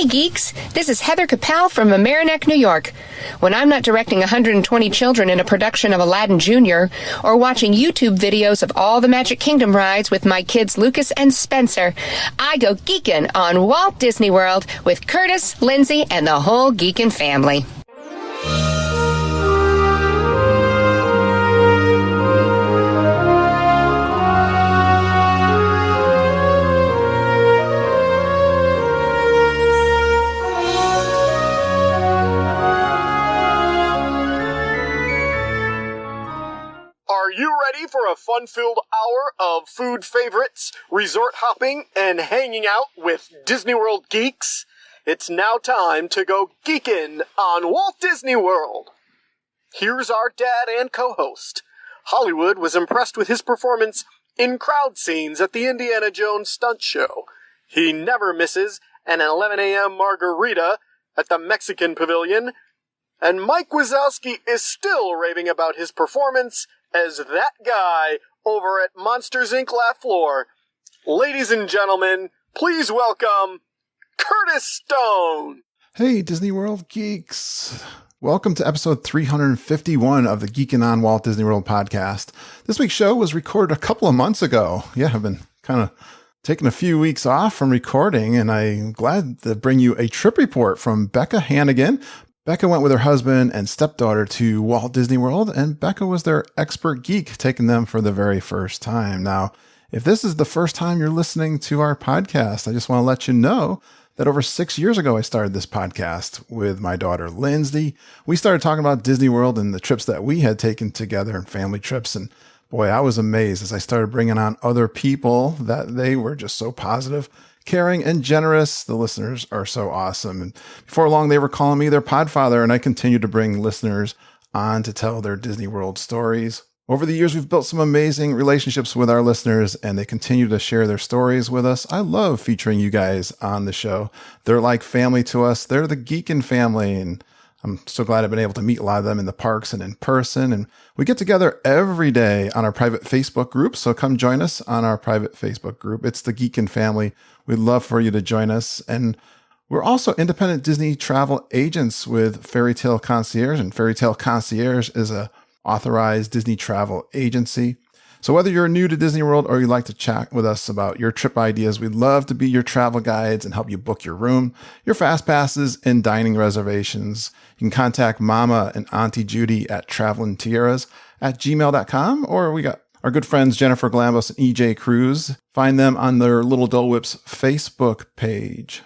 Hey geeks, this is Heather Capel from Mamaroneck, New York. When I'm not directing 120 children in a production of Aladdin Jr. or watching YouTube videos of all the Magic Kingdom rides with my kids Lucas and Spencer, I go geekin' on Walt Disney World with Curtis, Lindsay, and the whole geekin' family. Are you ready for a fun-filled hour of food favorites, resort hopping, and hanging out with Disney World geeks? It's now time to go geekin' on Walt Disney World. Here's our dad and co-host. Hollywood was impressed with his performance in crowd scenes at the Indiana Jones stunt show. He never misses an 11 a.m. margarita at the Mexican Pavilion. And Mike Wazowski is still raving about his performance as that guy over at Monsters, Inc. Laugh Floor. Ladies and gentlemen, please welcome Curtis Stone. Hey, Disney World geeks. Welcome to episode 351 of the Geekin' on Walt Disney World podcast. This week's show was recorded a couple of months ago. Yeah, I've been kind of taking a few weeks off from recording, and I'm glad to bring you a trip report from Beka Hanigan. Becca went with her husband and stepdaughter to Walt Disney World, and Becca was their expert geek, taking them for the very first time. Now, if this is the first time you're listening to our podcast, I just want to let you know that over 6 years ago, I started this podcast with my daughter, Lindsay. We started talking about Disney World and the trips that we had taken together and family trips. And boy, I was amazed as I started bringing on other people that they were just so positive, caring, and generous. The listeners are so awesome. And before long, they were calling me their podfather, and I continued to bring listeners on to tell their Disney World stories. Over the years, we've built some amazing relationships with our listeners, and they continue to share their stories with us. I love featuring you guys on the show. They're like family to us. They're the Geekin' family, and I'm so glad I've been able to meet a lot of them in the parks and in person. And we get together every day on our private Facebook group. So come join us on our private Facebook group. It's the Geekin' family. We'd love for you to join us. And we're also independent Disney travel agents with Fairy Tale Concierge. And Fairy Tale Concierge is a authorized Disney travel agency. So whether you're new to Disney World or you'd like to chat with us about your trip ideas, we'd love to be your travel guides and help you book your room, your fast passes, and dining reservations. You can contact Mama and Auntie Judy at travelingtierras@gmail.com, or we got our good friends Jennifer Glambos and EJ Cruz. Find them on their Little Dole Whips Facebook page.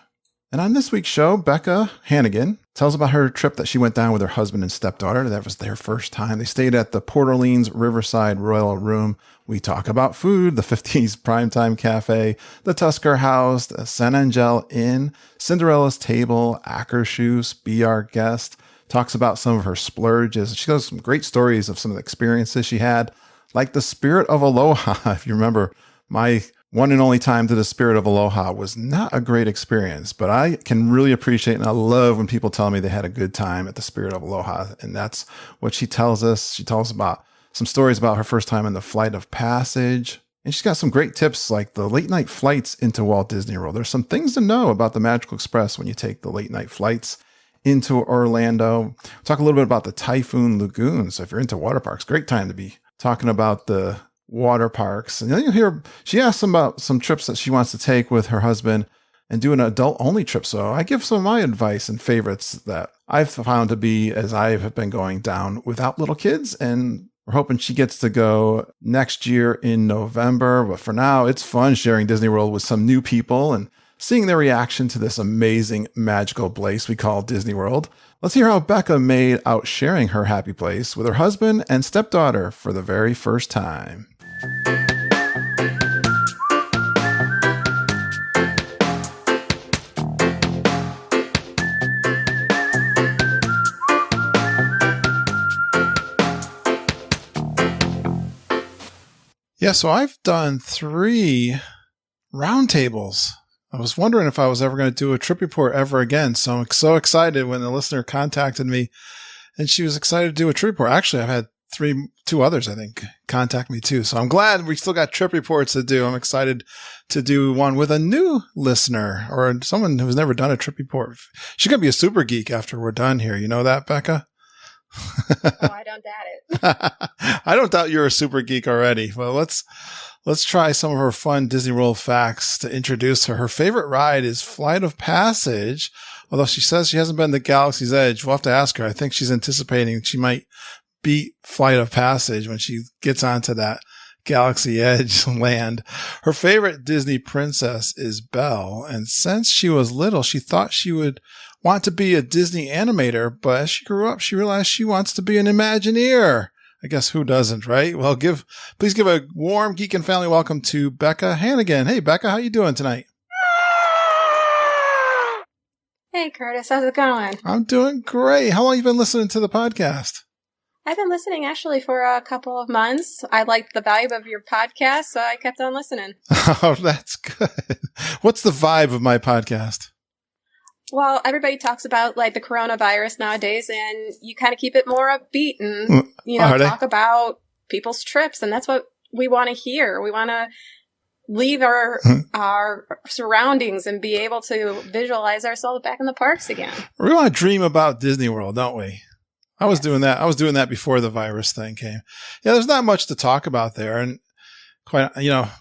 And on this week's show, Beka Hanigan tells about her trip that she went down with her husband and stepdaughter. That was their first time. They stayed at the Port Orleans Riverside Royal Room. We talk about food, the 50s Primetime Cafe, the Tusker House, the San Angel Inn, Cinderella's Table, Akershus, Be Our Guest. Talks about some of her splurges. She tells some great stories of some of the experiences she had, like the Spirit of Aloha. If you remember, my one and only time to the Spirit of Aloha was not a great experience, but I can really appreciate and I love when people tell me they had a good time at the Spirit of Aloha. And that's what she tells us. She tells us about some stories about her first time in the Flight of Passage. And she's got some great tips like the late night flights into Walt Disney World. There's some things to know about the Magical Express when you take the late night flights into Orlando. Talk a little bit about the Typhoon Lagoon. So if you're into water parks, great time to be talking about the water parks. And then you hear she asks them about some trips that she wants to take with her husband and do an adult only trip. So I give some of my advice and favorites that I've found to be as I have been going down without little kids. And we're hoping she gets to go next year in November. But for now, it's fun sharing Disney World with some new people and seeing their reaction to this amazing magical place we call Disney World. Let's hear how Beka made out sharing her happy place with her husband and stepdaughter for the very first time. Yeah, so I've done 3 roundtables. I was wondering if I was ever going to do a trip report ever again. So I'm so excited when the listener contacted me and she was excited to do a trip report. Actually, I've had two others, I think, contact me too. So I'm glad we still got trip reports to do. I'm excited to do one with a new listener or someone who's never done a trip report. She's going to be a super geek after we're done here. You know that, Becca? Oh, I don't doubt it. I don't doubt you're a super geek already. Well, let's try some of her fun Disney World facts to introduce her. Her favorite ride is Flight of Passage, although she says she hasn't been to Galaxy's Edge. We'll have to ask her. I think she's anticipating she might beat Flight of Passage when she gets onto that Galaxy Edge land. Her favorite Disney princess is Belle, and since she was little, she thought she would want to be a Disney animator, but as she grew up, she realized she wants to be an Imagineer. I guess who doesn't, right? Well, please give a warm Geek and Family welcome to Beka Hanigan. Hey, Becca, how you doing tonight? Hey, Curtis, how's it going? I'm doing great. How long have you been listening to the podcast? I've been listening actually for a couple of months. I liked the vibe of your podcast, so I kept on listening. Oh, that's good. What's the vibe of my podcast? Well, everybody talks about like the coronavirus nowadays, and you kind of keep it more upbeat and, talk about people's trips, and that's what we want to hear. We want to leave our surroundings and be able to visualize ourselves back in the parks again. We want to dream about Disney World, don't we? I was doing that. I was doing that before the virus thing came. Yeah, there's not much to talk about there. And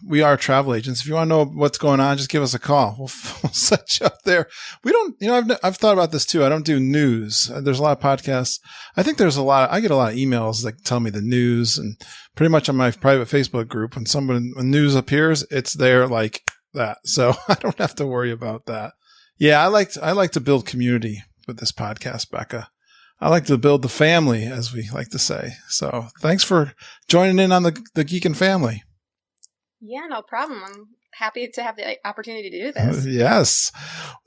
we are travel agents. If you want to know what's going on, just give us a call. We'll set you up there. We don't, I've thought about this too. I don't do news. There's a lot of podcasts. I think I get a lot of emails that tell me the news, and pretty much on my private Facebook group, when news appears, it's there like that. So I don't have to worry about that. Yeah. I like to build community with this podcast, Becca. I like to build the family, as we like to say. So thanks for joining in on the Geek and Family. Yeah, no problem. I'm happy to have the opportunity to do this. Yes.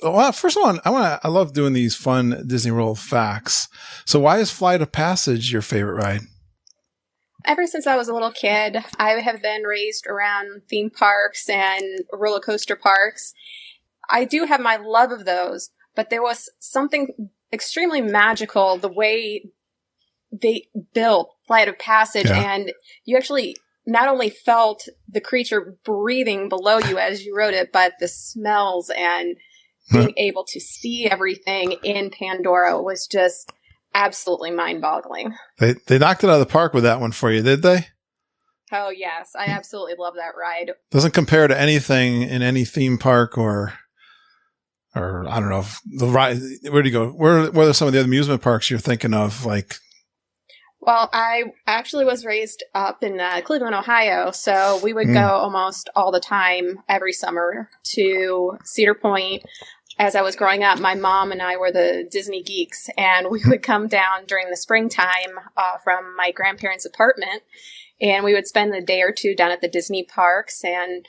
Well, first of all, I love doing these fun Disney World facts. So why is Flight of Passage your favorite ride? Ever since I was a little kid, I have been raised around theme parks and roller coaster parks. I do have my love of those, but there was something extremely magical the way they built Flight of Passage, and you actually not only felt the creature breathing below you as you rode it, but the smells and being able to see everything in Pandora was just absolutely mind-boggling. They knocked it out of the park with that one for you, did they? Oh, yes. I absolutely love that ride. Doesn't compare to anything in any theme park or I don't know, the ride. Where do you go? Where are some of the other amusement parks you're thinking of? Well, I actually was raised up in Cleveland, Ohio, so we would go almost all the time every summer to Cedar Point. As I was growing up, my mom and I were the Disney geeks, and we would come down during the springtime from my grandparents' apartment, and we would spend a day or two down at the Disney parks, and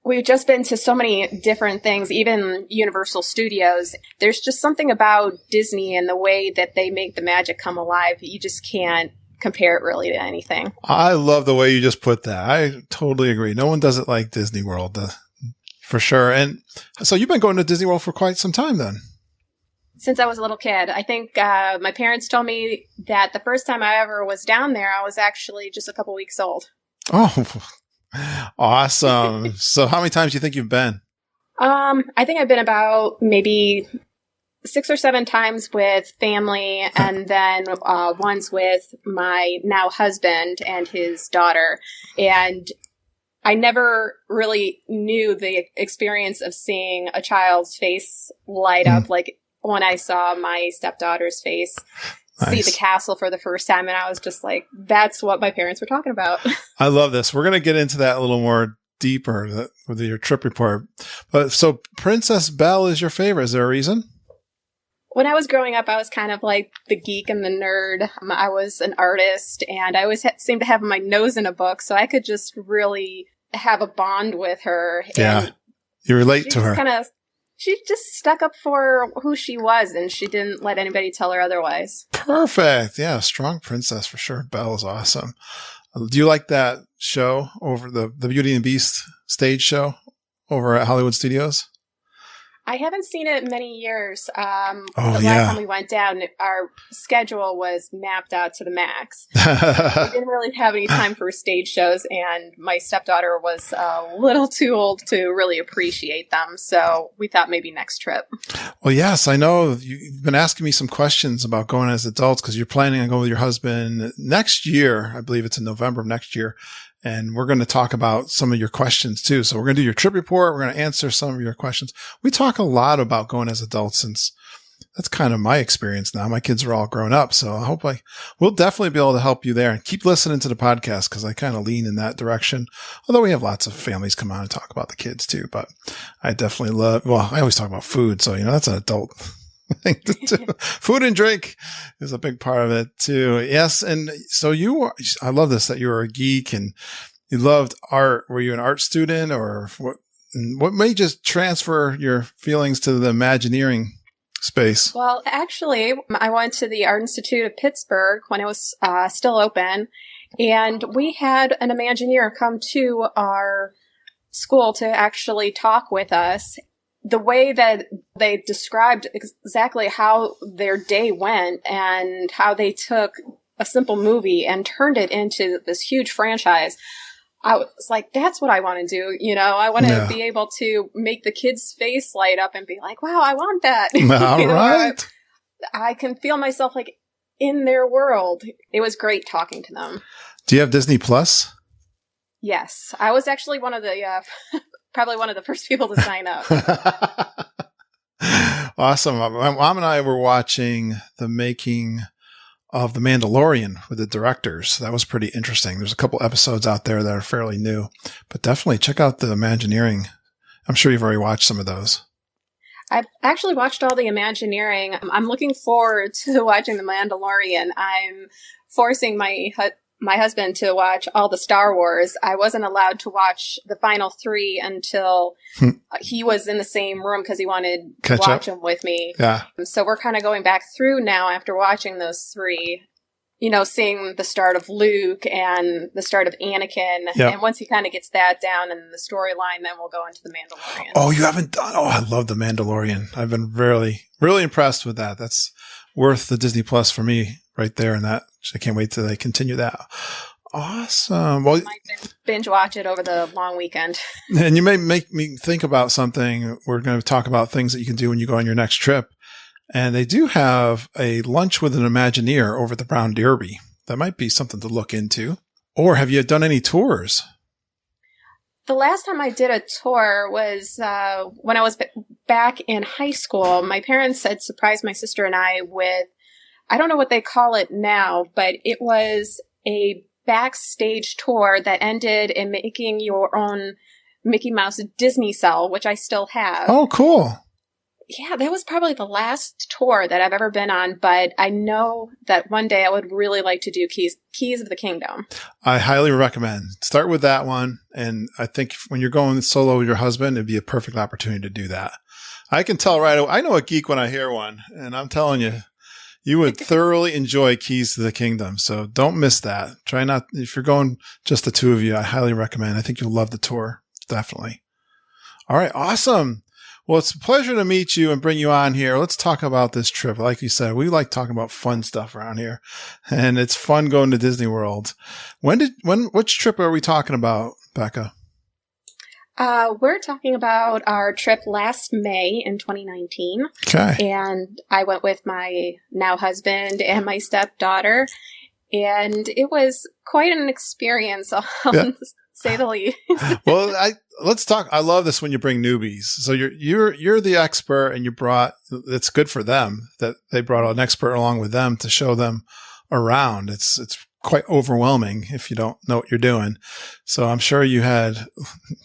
we've just been to so many different things, even Universal Studios. There's just something about Disney and the way that they make the magic come alive. You just can't compare it really to anything. I love the way you just put that. I totally agree. No one does it like Disney World, for sure. And so you've been going to Disney World for quite some time then. Since I was a little kid. I think my parents told me that the first time I ever was down there, I was actually just a couple weeks old. Oh, awesome. So how many times do you think you've been? I think I've been about maybe 6 or 7 times with family, and then once with my now husband and his daughter. And I never really knew the experience of seeing a child's face light up like when I saw my stepdaughter's face. See the castle for the first time, and I was just like, that's what my parents were talking about. I love this. We're going to get into that a little more deeper with your trip report. But so Princess Belle is your favorite. Is there a reason? When I was growing up, I was kind of like the geek and the nerd. I was an artist, and I always seemed to have my nose in a book, so I could just really have a bond with her. Yeah, you relate to her. She just stuck up for who she was, and she didn't let anybody tell her otherwise. Perfect. Yeah, strong princess for sure. Belle is awesome. Do you like that show over the Beauty and the Beast stage show over at Hollywood Studios? I haven't seen it in many years. The yeah. last time we went down, our schedule was mapped out to the max. We didn't really have any time for stage shows, and my stepdaughter was a little too old to really appreciate them. So we thought maybe next trip. Well, yes, I know you've been asking me some questions about going as adults because you're planning on going with your husband next year. I believe it's in November of next year. And we're going to talk about some of your questions too. So we're going to do your trip report. We're going to answer some of your questions. We talk a lot about going as adults since that's kind of my experience now. My kids are all grown up. So I hope we'll definitely be able to help you there, and keep listening to the podcast because I kind of lean in that direction. Although we have lots of families come on and talk about the kids too, but I definitely I always talk about food. So, that's an adult thing to do. Food and drink is a big part of it too. Yes. And so I love this, that you were a geek and you loved art. Were you an art student, or what made you just transfer your feelings to the Imagineering space? Well, actually, I went to the Art Institute of Pittsburgh when it was still open, and we had an Imagineer come to our school to actually talk with us. The way that they described exactly how their day went and how they took a simple movie and turned it into this huge franchise, I was like, that's what I want to do. I want to be able to make the kid's face light up and be like, wow, I want that. All right. I can feel myself like in their world. It was great talking to them. Do you have Disney Plus? Yes. I was actually one of the, probably one of the first people to sign up. Awesome. My mom and I were watching the making of The Mandalorian with the directors. That was pretty interesting. There's a couple episodes out there that are fairly new, but definitely check out the Imagineering. I'm sure you've already watched some of those. I've actually watched all the Imagineering. I'm looking forward to watching The Mandalorian. I'm forcing my husband to watch all the Star Wars. I wasn't allowed to watch the final 3 until he was in the same room because he wanted to watch them with me. Yeah. So we're kind of going back through now after watching those 3, seeing the start of Luke and the start of Anakin. Yep. And once he kind of gets that down and the storyline, then we'll go into The Mandalorian. Oh, you haven't done? Oh, I love The Mandalorian. I've been really, really impressed with that. That's worth the Disney Plus for me right there. And that I can't wait till they continue that. Awesome. Well, might binge watch it over the long weekend. And you may make me think about something. We're going to talk about things that you can do when you go on your next trip. And they do have a lunch with an Imagineer over at the Brown Derby. That might be something to look into. Or have you done any tours? The last time I did a tour was when I was back in high school. My parents had surprised my sister and I with, I don't know what they call it now, but it was a backstage tour that ended in making your own Mickey Mouse Disney cell, which I still have. Oh, cool. Yeah, that was probably the last tour that I've ever been on, but I know that one day I would really like to do Keys of the Kingdom. I highly recommend. Start with that one, and I think when you're going solo with your husband, it'd be a perfect opportunity to do that. I can tell right away. I know a geek when I hear one, and I'm telling you, you would thoroughly enjoy Keys to the Kingdom, so don't miss that. Try not, if you're going just the two of you, I highly recommend. I think you'll love the tour, definitely. All right, awesome. Well, it's a pleasure to meet you and bring you on here. Let's talk about this trip. Like you said, we like talking about fun stuff around here, and it's fun going to Disney World. Which trip are we talking about, Becca? We're talking about our trip last May in 2019. Okay. And I went with my now husband and my stepdaughter, and it was quite an experience, to say the least. Well, let's talk. I love this when you bring newbies. So you're the expert, and it's good for them that they brought an expert along with them to show them around. It's quite overwhelming if you don't know what you're doing. So I'm sure you had,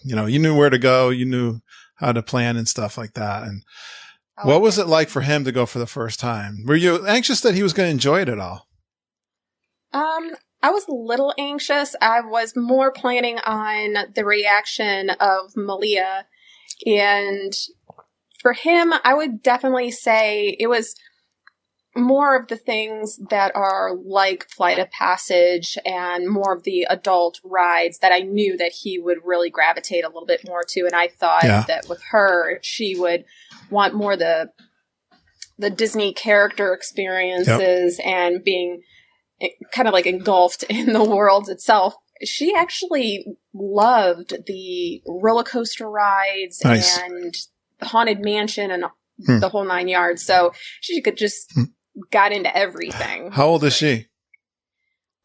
you knew where to go, you knew how to plan and stuff like that. And what was it like for him to go for the first time? Were you anxious that he was going to enjoy it at all? I was a little anxious. I was more planning on the reaction of Malia. And for him, I would definitely say it was more of the things that are like Flight of Passage and more of the adult rides that I knew that he would really gravitate a little bit more to. And I thought that with her, she would want more the Disney character experiences and being kind of like engulfed in the world itself. She actually loved the roller coaster rides and the Haunted Mansion and the whole 9 yards. So she could just got into everything. How old is she?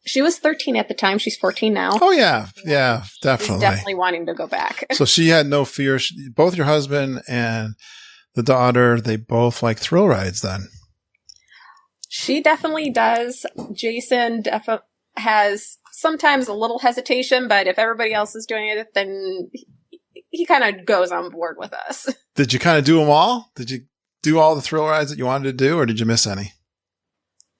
She was 13 at the time. She's 14 now. Oh, yeah. Yeah, definitely. She's definitely wanting to go back. So she had no fear. Both your husband and the daughter, they both like thrill rides then. She definitely does. Jason has sometimes a little hesitation, but if everybody else is doing it, then he kind of goes on board with us. Did you kind of do them all? Did you do all the thrill rides that you wanted to do, or did you miss any?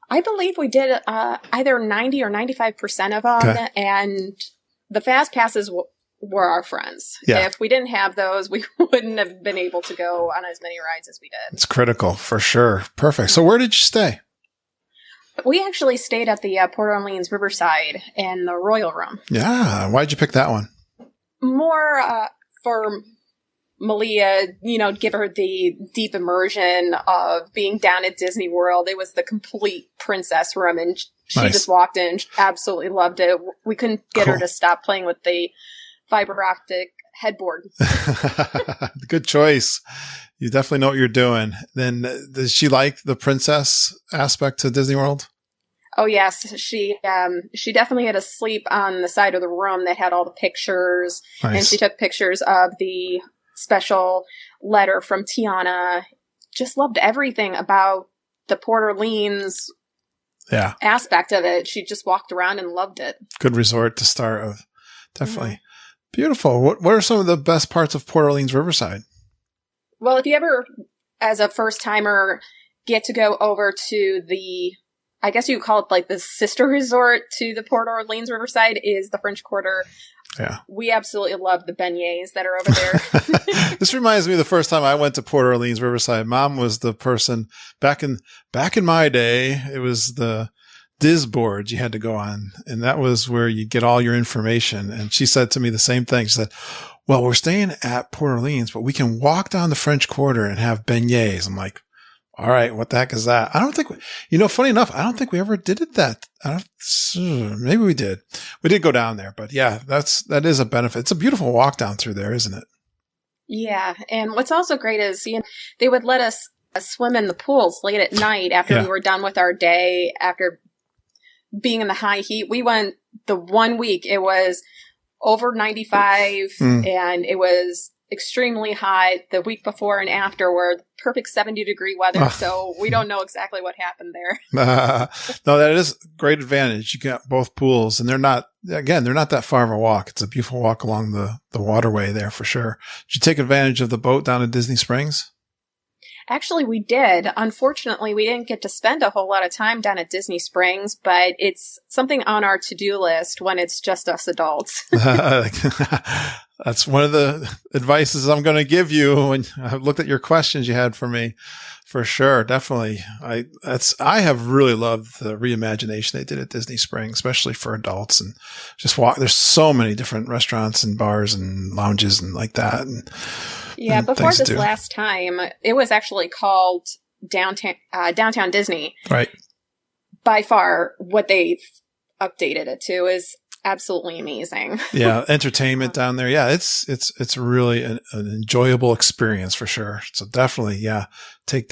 I believe we did either 90 or 95% of them, and the fast passes were our friends. Yeah. If we didn't have those, we wouldn't have been able to go on as many rides as we did. It's critical, for sure. Perfect. So where did you stay? We actually stayed at the Port Orleans Riverside in the Royal Room. Yeah. Why'd you pick that one? More for Malia, give her the deep immersion of being down at Disney World. It was the complete princess room, and she just walked in, absolutely loved it. We couldn't get her to stop playing with the fiber optic headboard. Good choice. You definitely know what you're doing. Then does she like the princess aspect to Disney World? Oh, yes. She definitely had a sleep on the side of the room that had all the pictures. Nice. And she took pictures of the special letter from Tiana. Just loved everything about the Port Orleans aspect of it. She just walked around and loved it. Good resort to start with. Definitely. Mm-hmm. Beautiful. What are some of the best parts of Port Orleans Riverside? Well, if you ever, as a first timer, get to go over to the, I guess you would call it like the sister resort to the Port Orleans Riverside, is the French Quarter. Yeah. We absolutely love the beignets that are over there. This reminds me of the first time I went to Port Orleans Riverside. Mom was the person back in my day. It was the Diz board you had to go on, and that was where you get all your information. And she said to me the same thing. She said, well, we're staying at Port Orleans, but we can walk down the French Quarter and have beignets. I'm like, all right, what the heck is that? I don't think, funny enough, I don't think we ever did that. Maybe we did. We did go down there, but yeah, that is a benefit. It's a beautiful walk down through there, isn't it? Yeah. And what's also great is, they would let us swim in the pools late at night after we were done with our day, after being in the high heat. We went the 1 week, it was over 95 and it was extremely hot. The week before and after were perfect 70-degree weather. So we don't know exactly what happened there. No, that is a great advantage. You got both pools, and they're not that far of a walk. It's a beautiful walk along the waterway there for sure. Did you take advantage of the boat down at Disney Springs? Actually, we did. Unfortunately, we didn't get to spend a whole lot of time down at Disney Springs, but it's something on our to-do list when it's just us adults. That's one of the advices I'm going to give you when I looked at your questions you had for me. For sure. Definitely. I have really loved the reimagination they did at Disney Springs, especially for adults, and just there's so many different restaurants and bars and lounges and like that. Yeah, before this last time, it was actually called Downtown Disney. Right. By far, what they've updated it to is absolutely amazing. Yeah, entertainment down there. Yeah, it's really an enjoyable experience for sure. So definitely, take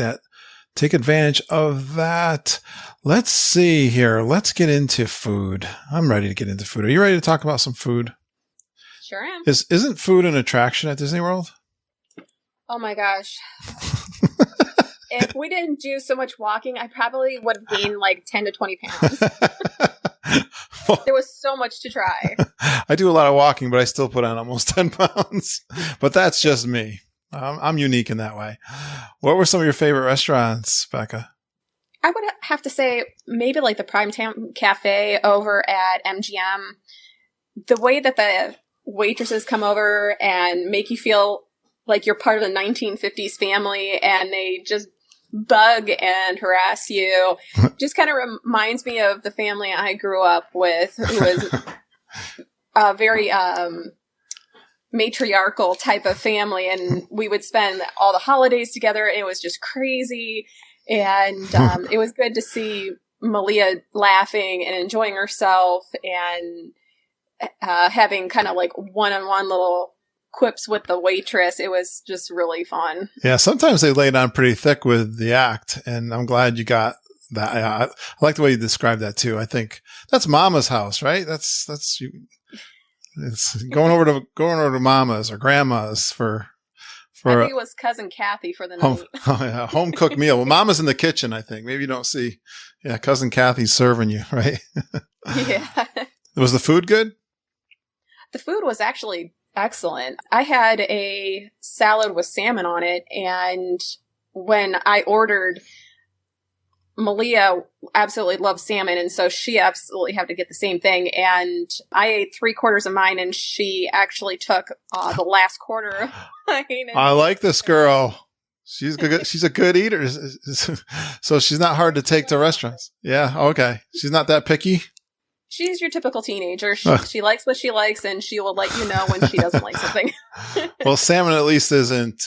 advantage of that. Let's see here. Let's get into food. I'm ready to get into food. Are you ready to talk about some food? Sure am. Isn't food an attraction at Disney World? Oh my gosh. If we didn't do so much walking, I probably would have gained like 10 to 20 pounds. There was so much to try. I do a lot of walking, but I still put on almost 10 pounds. But that's just me. I'm unique in that way. What were some of your favorite restaurants, Becca? I would have to say maybe like the Primetime Cafe over at MGM. The way that the waitresses come over and make you feel like you're part of the 1950s family, and they just bug and harass you. Just kind of reminds me of the family I grew up with, who was a very matriarchal type of family, and we would spend all the holidays together. It was just crazy, and it was good to see Malia laughing and enjoying herself and having kind of like one-on-one little quips with the waitress. It was just really fun. Yeah, sometimes they lay down pretty thick with the act, and I'm glad you got that. I like the way you described that too. I think that's Mama's house, right? That's you. It's going over to Mama's or Grandma's for. I think it was Cousin Kathy for the night. Home cooked meal. Well, Mama's in the kitchen, I think. Maybe you don't see. Yeah, Cousin Kathy's serving you, right? Yeah. Was the food good? The food was actually excellent. I had a salad with salmon on it, and when I ordered, Malia absolutely loves salmon, and so she absolutely had to get the same thing. And I ate 3/4 of mine, and she actually took the last quarter of mine. I like this girl. She's good. She's a good eater. So she's not hard to take to restaurants. Yeah. Okay. She's not that picky. She's your typical teenager. She likes what she likes, and she will let you know when she doesn't like something. Well, salmon at least isn't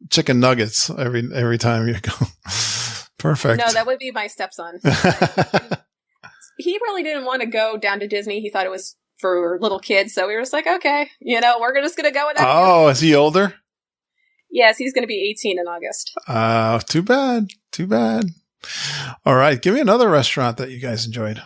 chicken nuggets every time you go. Perfect. No, that would be my stepson. He really didn't want to go down to Disney. He thought it was for little kids, so we were just like, okay, we're just going to go with that. Oh, is he older? Yes, he's going to be 18 in August. Too bad. Too bad. All right, give me another restaurant that you guys enjoyed.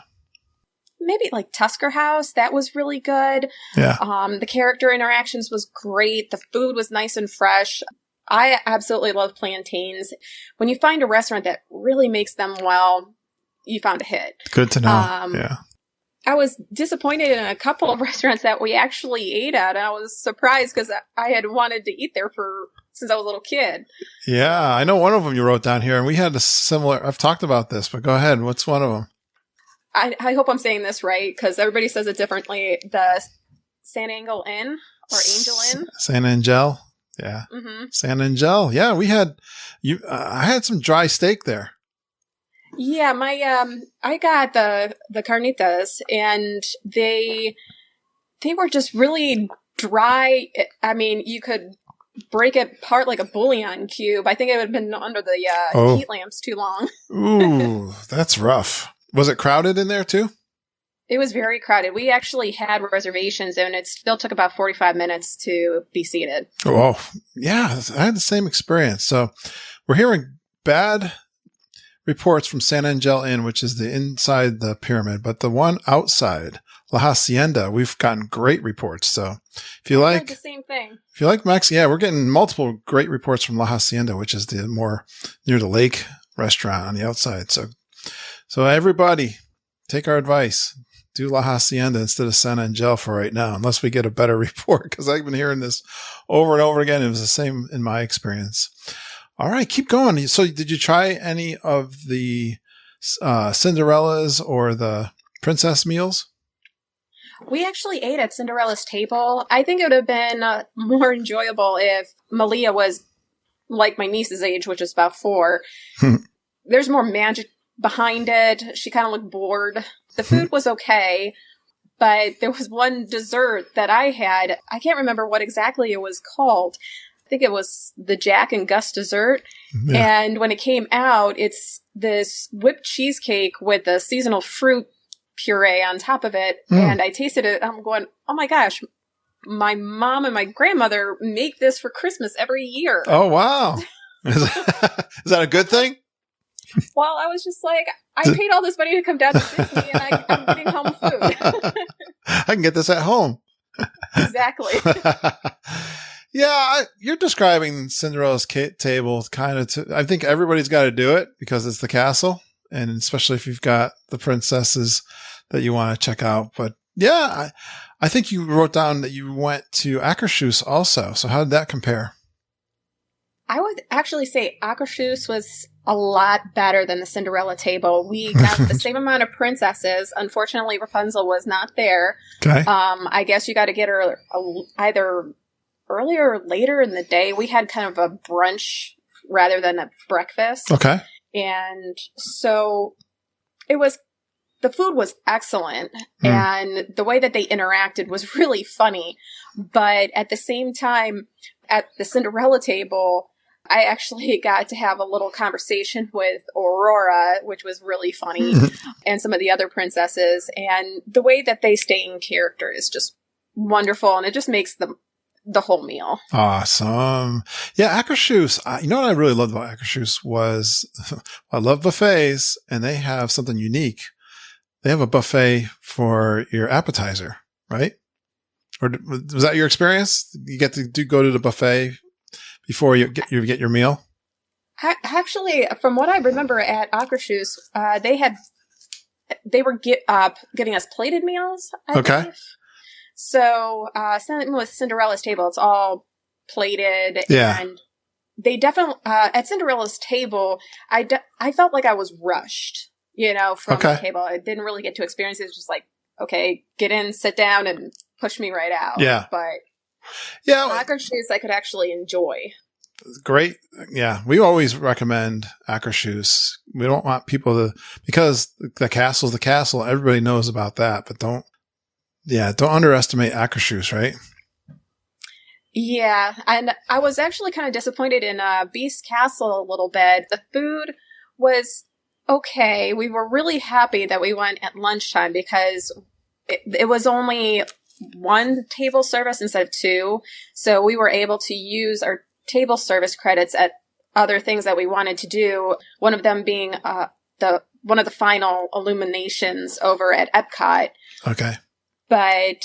Maybe like Tusker House. That was really good. Yeah. The character interactions was great. The food was nice and fresh. I absolutely love plantains. When you find a restaurant that really makes them well, you found a hit. Good to know. Yeah. I was disappointed in a couple of restaurants that we actually ate at, and I was surprised because I had wanted to eat there since I was a little kid. Yeah, I know one of them you wrote down here, and we had a similar. I've talked about this, but go ahead. What's one of them? I hope I'm saying this right because everybody says it differently. The San Angel Inn or Angel Inn. San Angel. Yeah. Mm-hmm. San Angel. Yeah, we had I had some dry steak there. Yeah, I got the carnitas, and they were just really dry. I mean, you could break it apart like a bouillon cube. I think it would have been under the heat lamps too long. Ooh, that's rough. Was it crowded in there too? It was very crowded. We actually had reservations, and it still took about 45 minutes to be seated. Oh, yeah. I had the same experience. So we're hearing bad reports from San Angel Inn, which is the inside the pyramid, but the one outside, La Hacienda, we've gotten great reports. So if you like the same thing, if you like Mexican, yeah, we're getting multiple great reports from La Hacienda, which is the more near the lake restaurant on the outside. So everybody, take our advice. Do La Hacienda instead of San Angel for right now, unless we get a better report, because I've been hearing this over and over again. It was the same in my experience. All right, keep going. So did you try any of the Cinderella's or the princess meals? We actually ate at Cinderella's table. I think it would have been more enjoyable if Malia was like my niece's age, which is about 4. There's more magic behind it. She kind of looked bored. The food was okay, but there was one dessert that I had. I can't remember what exactly it was called. I think it was the Jack and Gus dessert. Yeah. And when it came out, it's this whipped cheesecake with the seasonal fruit puree on top of it. And I tasted it. I'm going, oh my gosh, my mom and my grandmother make this for Christmas every year. Oh, wow. Is that a good thing? Well, I was just like, I paid all this money to come down to Disney, and I'm getting home food. I can get this at home. Exactly. Yeah, you're describing Cinderella's table kind of. I think everybody's got to do it because it's the castle, and especially if you've got the princesses that you want to check out. But yeah, I think you wrote down that you went to Akershus also. So how did that compare? I would actually say Akershus was a lot better than the Cinderella table. We got the same amount of princesses. Unfortunately, Rapunzel was not there. Okay. I guess you got to get her either earlier or later in the day. We had kind of a brunch rather than a breakfast. Okay. And so the food was excellent, and the way that they interacted was really funny. But at the same time, at the Cinderella table, I actually got to have a little conversation with Aurora, which was really funny, and some of the other princesses. And the way that they stay in character is just wonderful, and it just makes the whole meal. Awesome. Yeah, Akershus. You know what I really loved about Akershus was I love buffets, and they have something unique. They have a buffet for your appetizer, right? Or was that your experience? You get to go to the buffet before you get your meal? Actually, from what I remember at Akershus, they were giving us plated meals. I believe. So, same with Cinderella's table, it's all plated. Yeah. And they definitely, at Cinderella's table, I felt like I was rushed, from the table. I didn't really get to experience it. It was just like, okay, get in, sit down, and push me right out. Yeah. But Akershus I could actually enjoy. Great. Yeah. We always recommend Akershus. We don't want people because the castle's the castle. Everybody knows about that, but don't underestimate Akershus, right? Yeah. And I was actually kind of disappointed in Beast Castle a little bit. The food was okay. We were really happy that we went at lunchtime because it was only one table service instead of two. So we were able to use our table service credits at other things that we wanted to do. One of them being one of the final illuminations over at Epcot. Okay. But,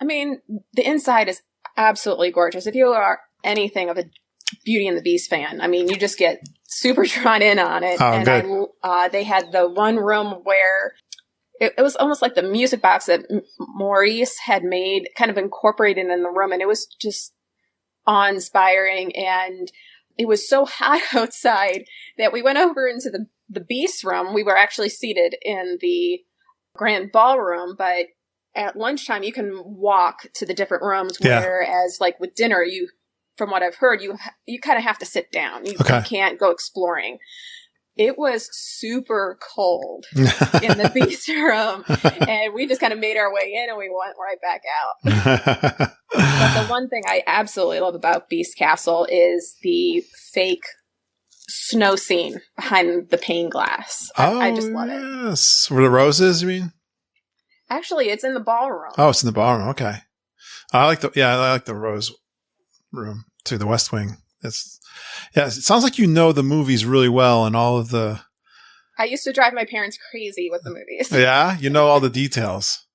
I mean, the inside is absolutely gorgeous. If you are anything of a Beauty and the Beast fan, I mean, you just get super drawn in on it. Oh, and good. They had the one room where it was almost like the music box that Maurice had made, kind of incorporated in the room. And it was just awe-inspiring. And it was so hot outside that we went over into the Beast room. We were actually seated in the grand ballroom, but at lunchtime, you can walk to the different rooms, whereas like with dinner, from what I've heard, you kind of have to sit down. You can't go exploring. It was super cold in the Beast room, and we just kind of made our way in, and we went right back out. But the one thing I absolutely love about Beast Castle is the fake snow scene behind the pane glass. I just love it. Yes. Were the roses, you mean? Actually, it's in the ballroom. Oh, it's in the ballroom. Okay. I like the rose room too, the West Wing. It sounds like you know the movies really well and all of the... I used to drive my parents crazy with the movies. Yeah? You know all the details.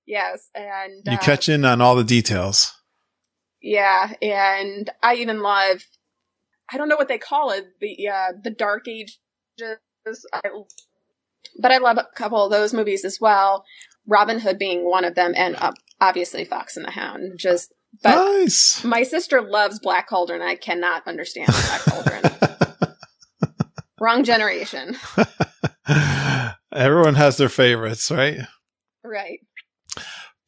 Yes, and... you catch in on all the details. Yeah, and I even love... I don't know what they call it, the Dark Ages. But I love a couple of those movies as well. Robin Hood being one of them, and obviously Fox and the Hound. But nice. My sister loves Black Cauldron. I cannot understand Black Cauldron. Wrong generation. Everyone has their favorites, right? Right.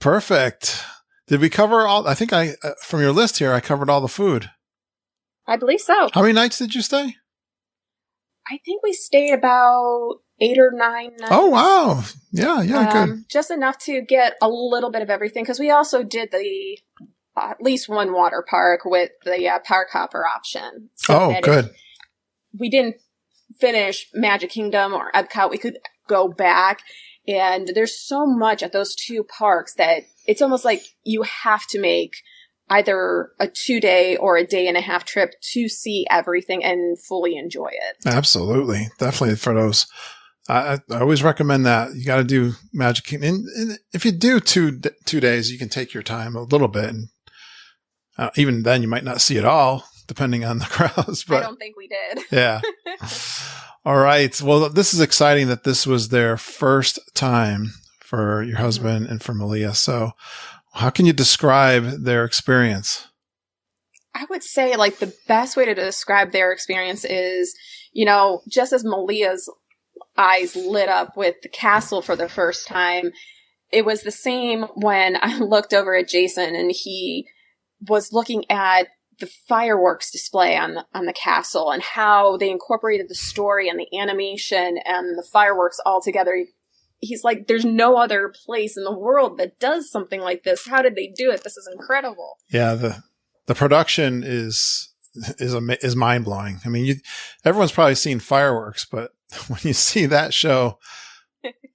Perfect. Did we cover all? I think from your list here, I covered all the food. I believe so. How many nights did you stay? I think we stayed about 8 or 9 nights. Oh, wow. Yeah, good. Just enough to get a little bit of everything, because we also did the at least one water park with the Park Hopper option. So good. We didn't finish Magic Kingdom or Epcot. We could go back, and there's so much at those two parks that it's almost like you have to make either a 2-day or a day-and-a-half trip to see everything and fully enjoy it. Absolutely. Definitely for those. I always recommend that. You got to do Magic Kingdom. And if you do 2 days, you can take your time a little bit. And even then, you might not see it all, depending on the crowds. But I don't think we did. Yeah. All right. Well, this is exciting that this was their first time for your husband and for Malia. So how can you describe their experience? I would say like the best way to describe their experience is, just as Malia's eyes lit up with the castle for the first time, it was the same when I looked over at Jason and he was looking at the fireworks display on the castle and how they incorporated the story and the animation and the fireworks all together. He's like, there's no other place in the world that does something like this. How did they do it? This is incredible. Yeah, the production is mind blowing. I mean, everyone's probably seen fireworks, but when you see that show,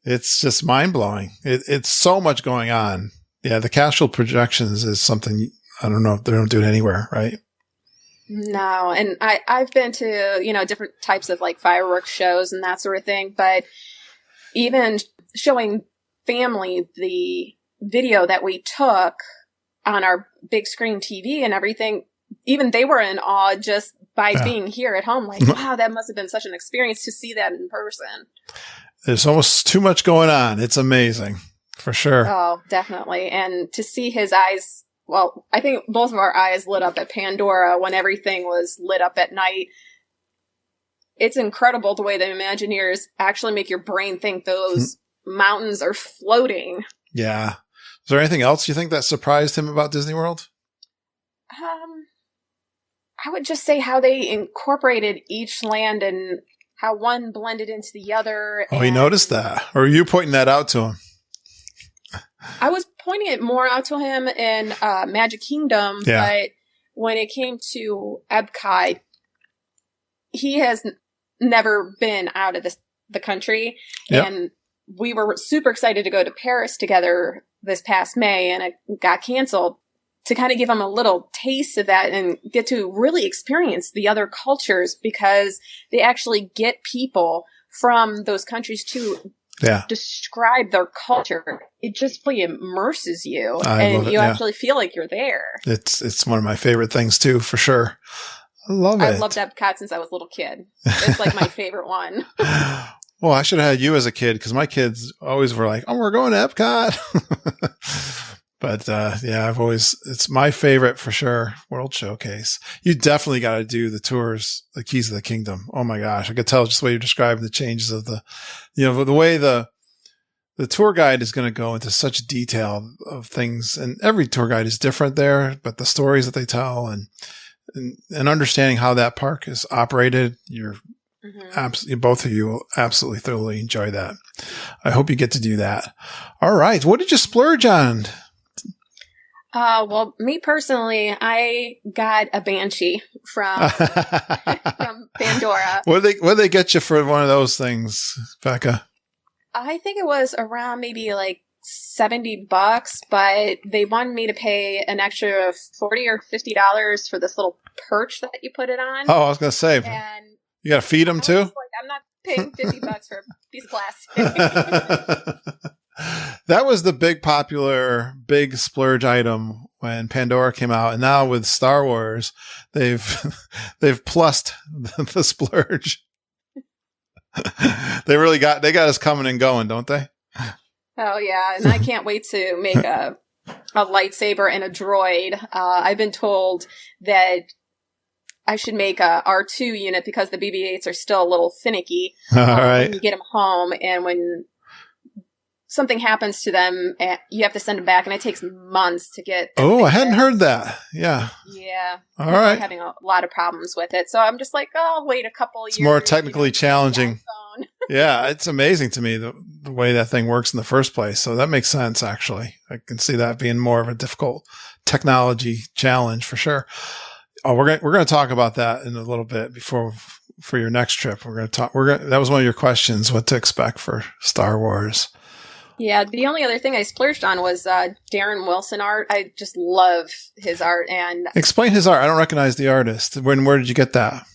it's just mind blowing. It's so much going on. Yeah, the castle projections is something, I don't know if they don't do it anywhere, right? No, and I've been to, different types of like fireworks shows and that sort of thing, but even showing family the video that we took on our big screen TV and everything, even they were in awe just by being here at home. Like, wow, that must have been such an experience to see that in person. There's almost too much going on. It's amazing, for sure. Oh, definitely. And to see his eyes, well, I think both of our eyes lit up at Pandora when everything was lit up at night. It's incredible the way the Imagineers actually make your brain think those mountains are floating. Yeah. Is there anything else you think that surprised him about Disney World? I would just say how they incorporated each land and how one blended into the other. Oh, he noticed that. Or are you pointing that out to him? I was pointing it more out to him in Magic Kingdom, but when it came to Epcot, he has never been out of the country. Yep. And we were super excited to go to Paris together this past May, and it got canceled, to kind of give him a little taste of that and get to really experience the other cultures, because they actually get people from those countries to describe their culture. It just really immerses you, and you actually feel like you're there. It's one of my favorite things too, for sure. I love it. I've loved Epcot since I was a little kid. It's like my favorite one. Well, I should have had you as a kid, because my kids always were like, "Oh, we're going to Epcot." But it's my favorite for sure. World Showcase. You definitely got to do the tours, the Keys of the Kingdom. Oh my gosh. I could tell just the way you described the changes of the way the tour guide is going to go into such detail of things, and every tour guide is different there, but the stories that they tell and understanding how that park is operated, both of you will absolutely thoroughly enjoy that. I hope you get to do that. All right. What did you splurge on? Well, me personally, I got a Banshee from Pandora. What did they get you for one of those things, Becca? I think it was around maybe like $70, but they wanted me to pay an extra $40 or $50 for this little perch that you put it on. Oh, I was going to say, and you got to feed them too? I'm not paying $50 for a piece of plastic. That was the big splurge item when Pandora came out, and now with Star Wars, they've plussed the splurge. They got us coming and going, don't they? Oh yeah, and I can't wait to make a lightsaber and a droid. I've been told that I should make a R2 unit because the BB-8s are still a little finicky when you get them home, and when something happens to them, you have to send them back, and it takes months to get. Oh, I hadn't heard that. Yeah. Yeah. All right. I'm having a lot of problems with it, so I'm just like, I'll wait a couple of years. It's more technically challenging. Yeah, it's amazing to me the way that thing works in the first place. So that makes sense, actually. I can see that being more of a difficult technology challenge for sure. Oh, we're going to talk about that in a little bit for your next trip. That was one of your questions, what to expect for Star Wars. Yeah, the only other thing I splurged on was Darren Wilson art. I just love his art. And explain his art. I don't recognize the artist. Where did you get that?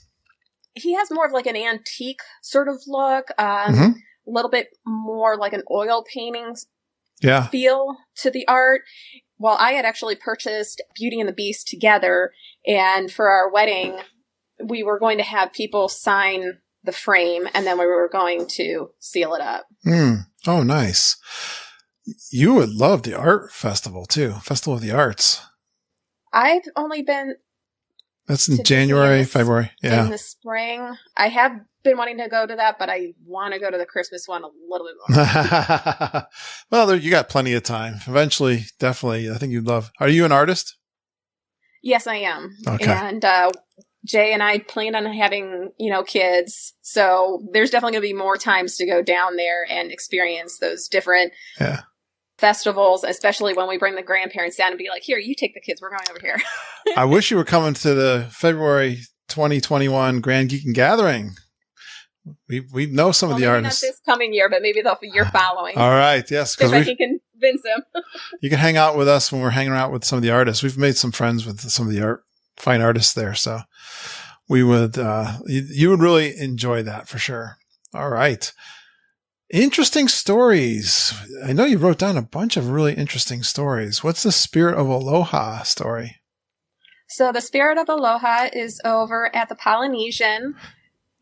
He has more of like an antique sort of look, a little bit more like an oil painting feel to the art. Well, I had actually purchased Beauty and the Beast together, and for our wedding, we were going to have people sign the frame, and then we were going to seal it up. Oh, nice. You would love the art festival too. Festival of the Arts. I've only been. That's in January, February. Yeah. In the spring. I have been wanting to go to that, but I want to go to the Christmas one a little bit more. Well, you got plenty of time. Eventually, definitely. I think you'd love. Are you an artist? Yes, I am. Okay. And Jay and I planned on having, kids. So there's definitely going to be more times to go down there and experience those different festivals, especially when we bring the grandparents down and be like, here, you take the kids. We're going over here. I wish you were coming to the February 2021 Grand Geek and Gathering. We know some of the artists. Not this coming year, but maybe the year following. All right. Yes. If I can convince them. You can hang out with us when we're hanging out with some of the artists. We've made some friends with some of the fine artists there. So we would, you would really enjoy that for sure. All right. Interesting stories. I know you wrote down a bunch of really interesting stories. What's the Spirit of Aloha story? So the Spirit of Aloha is over at the Polynesian.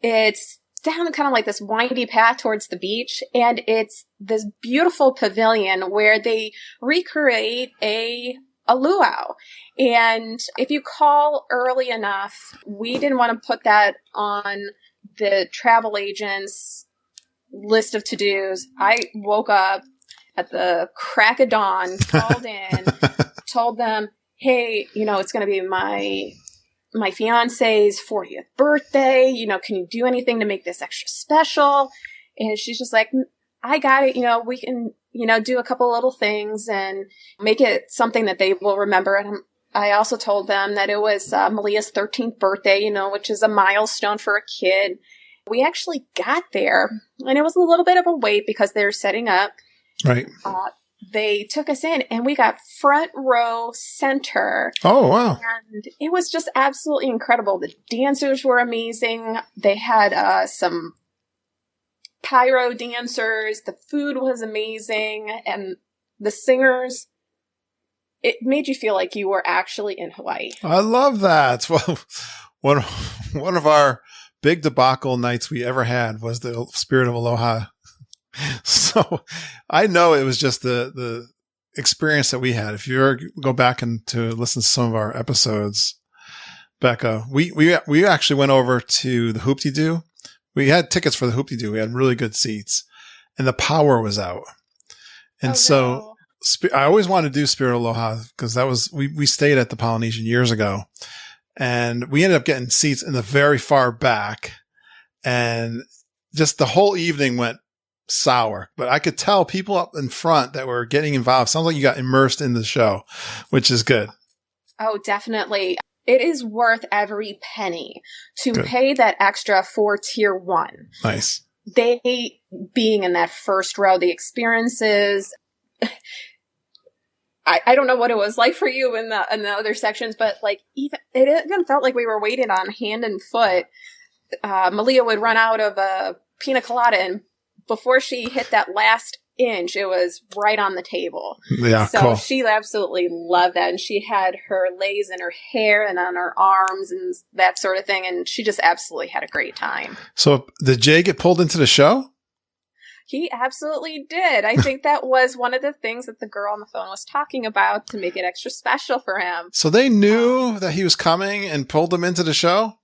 It's down kind of like this windy path towards the beach, and it's this beautiful pavilion where they recreate a luau. And if you call early enough, we didn't want to put that on the travel agent's list of to-dos. I woke up at the crack of dawn, called in, told them, hey, it's going to be my fiance's 40th birthday. Can you do anything to make this extra special? And she's just like, I got it. We can, do a couple little things and make it something that they will remember. And I also told them that it was Malia's 13th birthday, which is a milestone for a kid. We actually got there, and it was a little bit of a wait because they're setting up. Right. They took us in, and we got front row center. Oh, wow. And it was just absolutely incredible. The dancers were amazing. They had some pyro dancers. The food was amazing. And the singers, it made you feel like you were actually in Hawaii. I love that. Well, one of our big debacle nights we ever had was the Spirit of Aloha. So I know it was just the experience that we had. If you ever go back and to listen to some of our episodes, Becca, we actually went over to the Hoop-de-Doo. We had tickets for the Hoop-de-Doo. We had really good seats, and the power was out. And I always wanted to do Spirit of Aloha because that was, we stayed at the Polynesian years ago, and we ended up getting seats in the very far back, and just the whole evening went sour, but I could tell people up in front that were getting involved. Sounds like you got immersed in the show, which is good. Oh, definitely. It is worth every penny to pay that extra for tier 1. Nice. They being in that first row, the experiences. I don't know what it was like for you in the other sections, but like it even felt like we were waiting on hand and foot. Malia would run out of a pina colada, and before she hit that last inch, it was right on the table. Yeah, so cool. She absolutely loved that. And she had her lace in her hair and on her arms and that sort of thing. And she just absolutely had a great time. So did Jay get pulled into the show? He absolutely did. I think that was one of the things that the girl on the phone was talking about to make it extra special for him. So they knew that he was coming and pulled him into the show?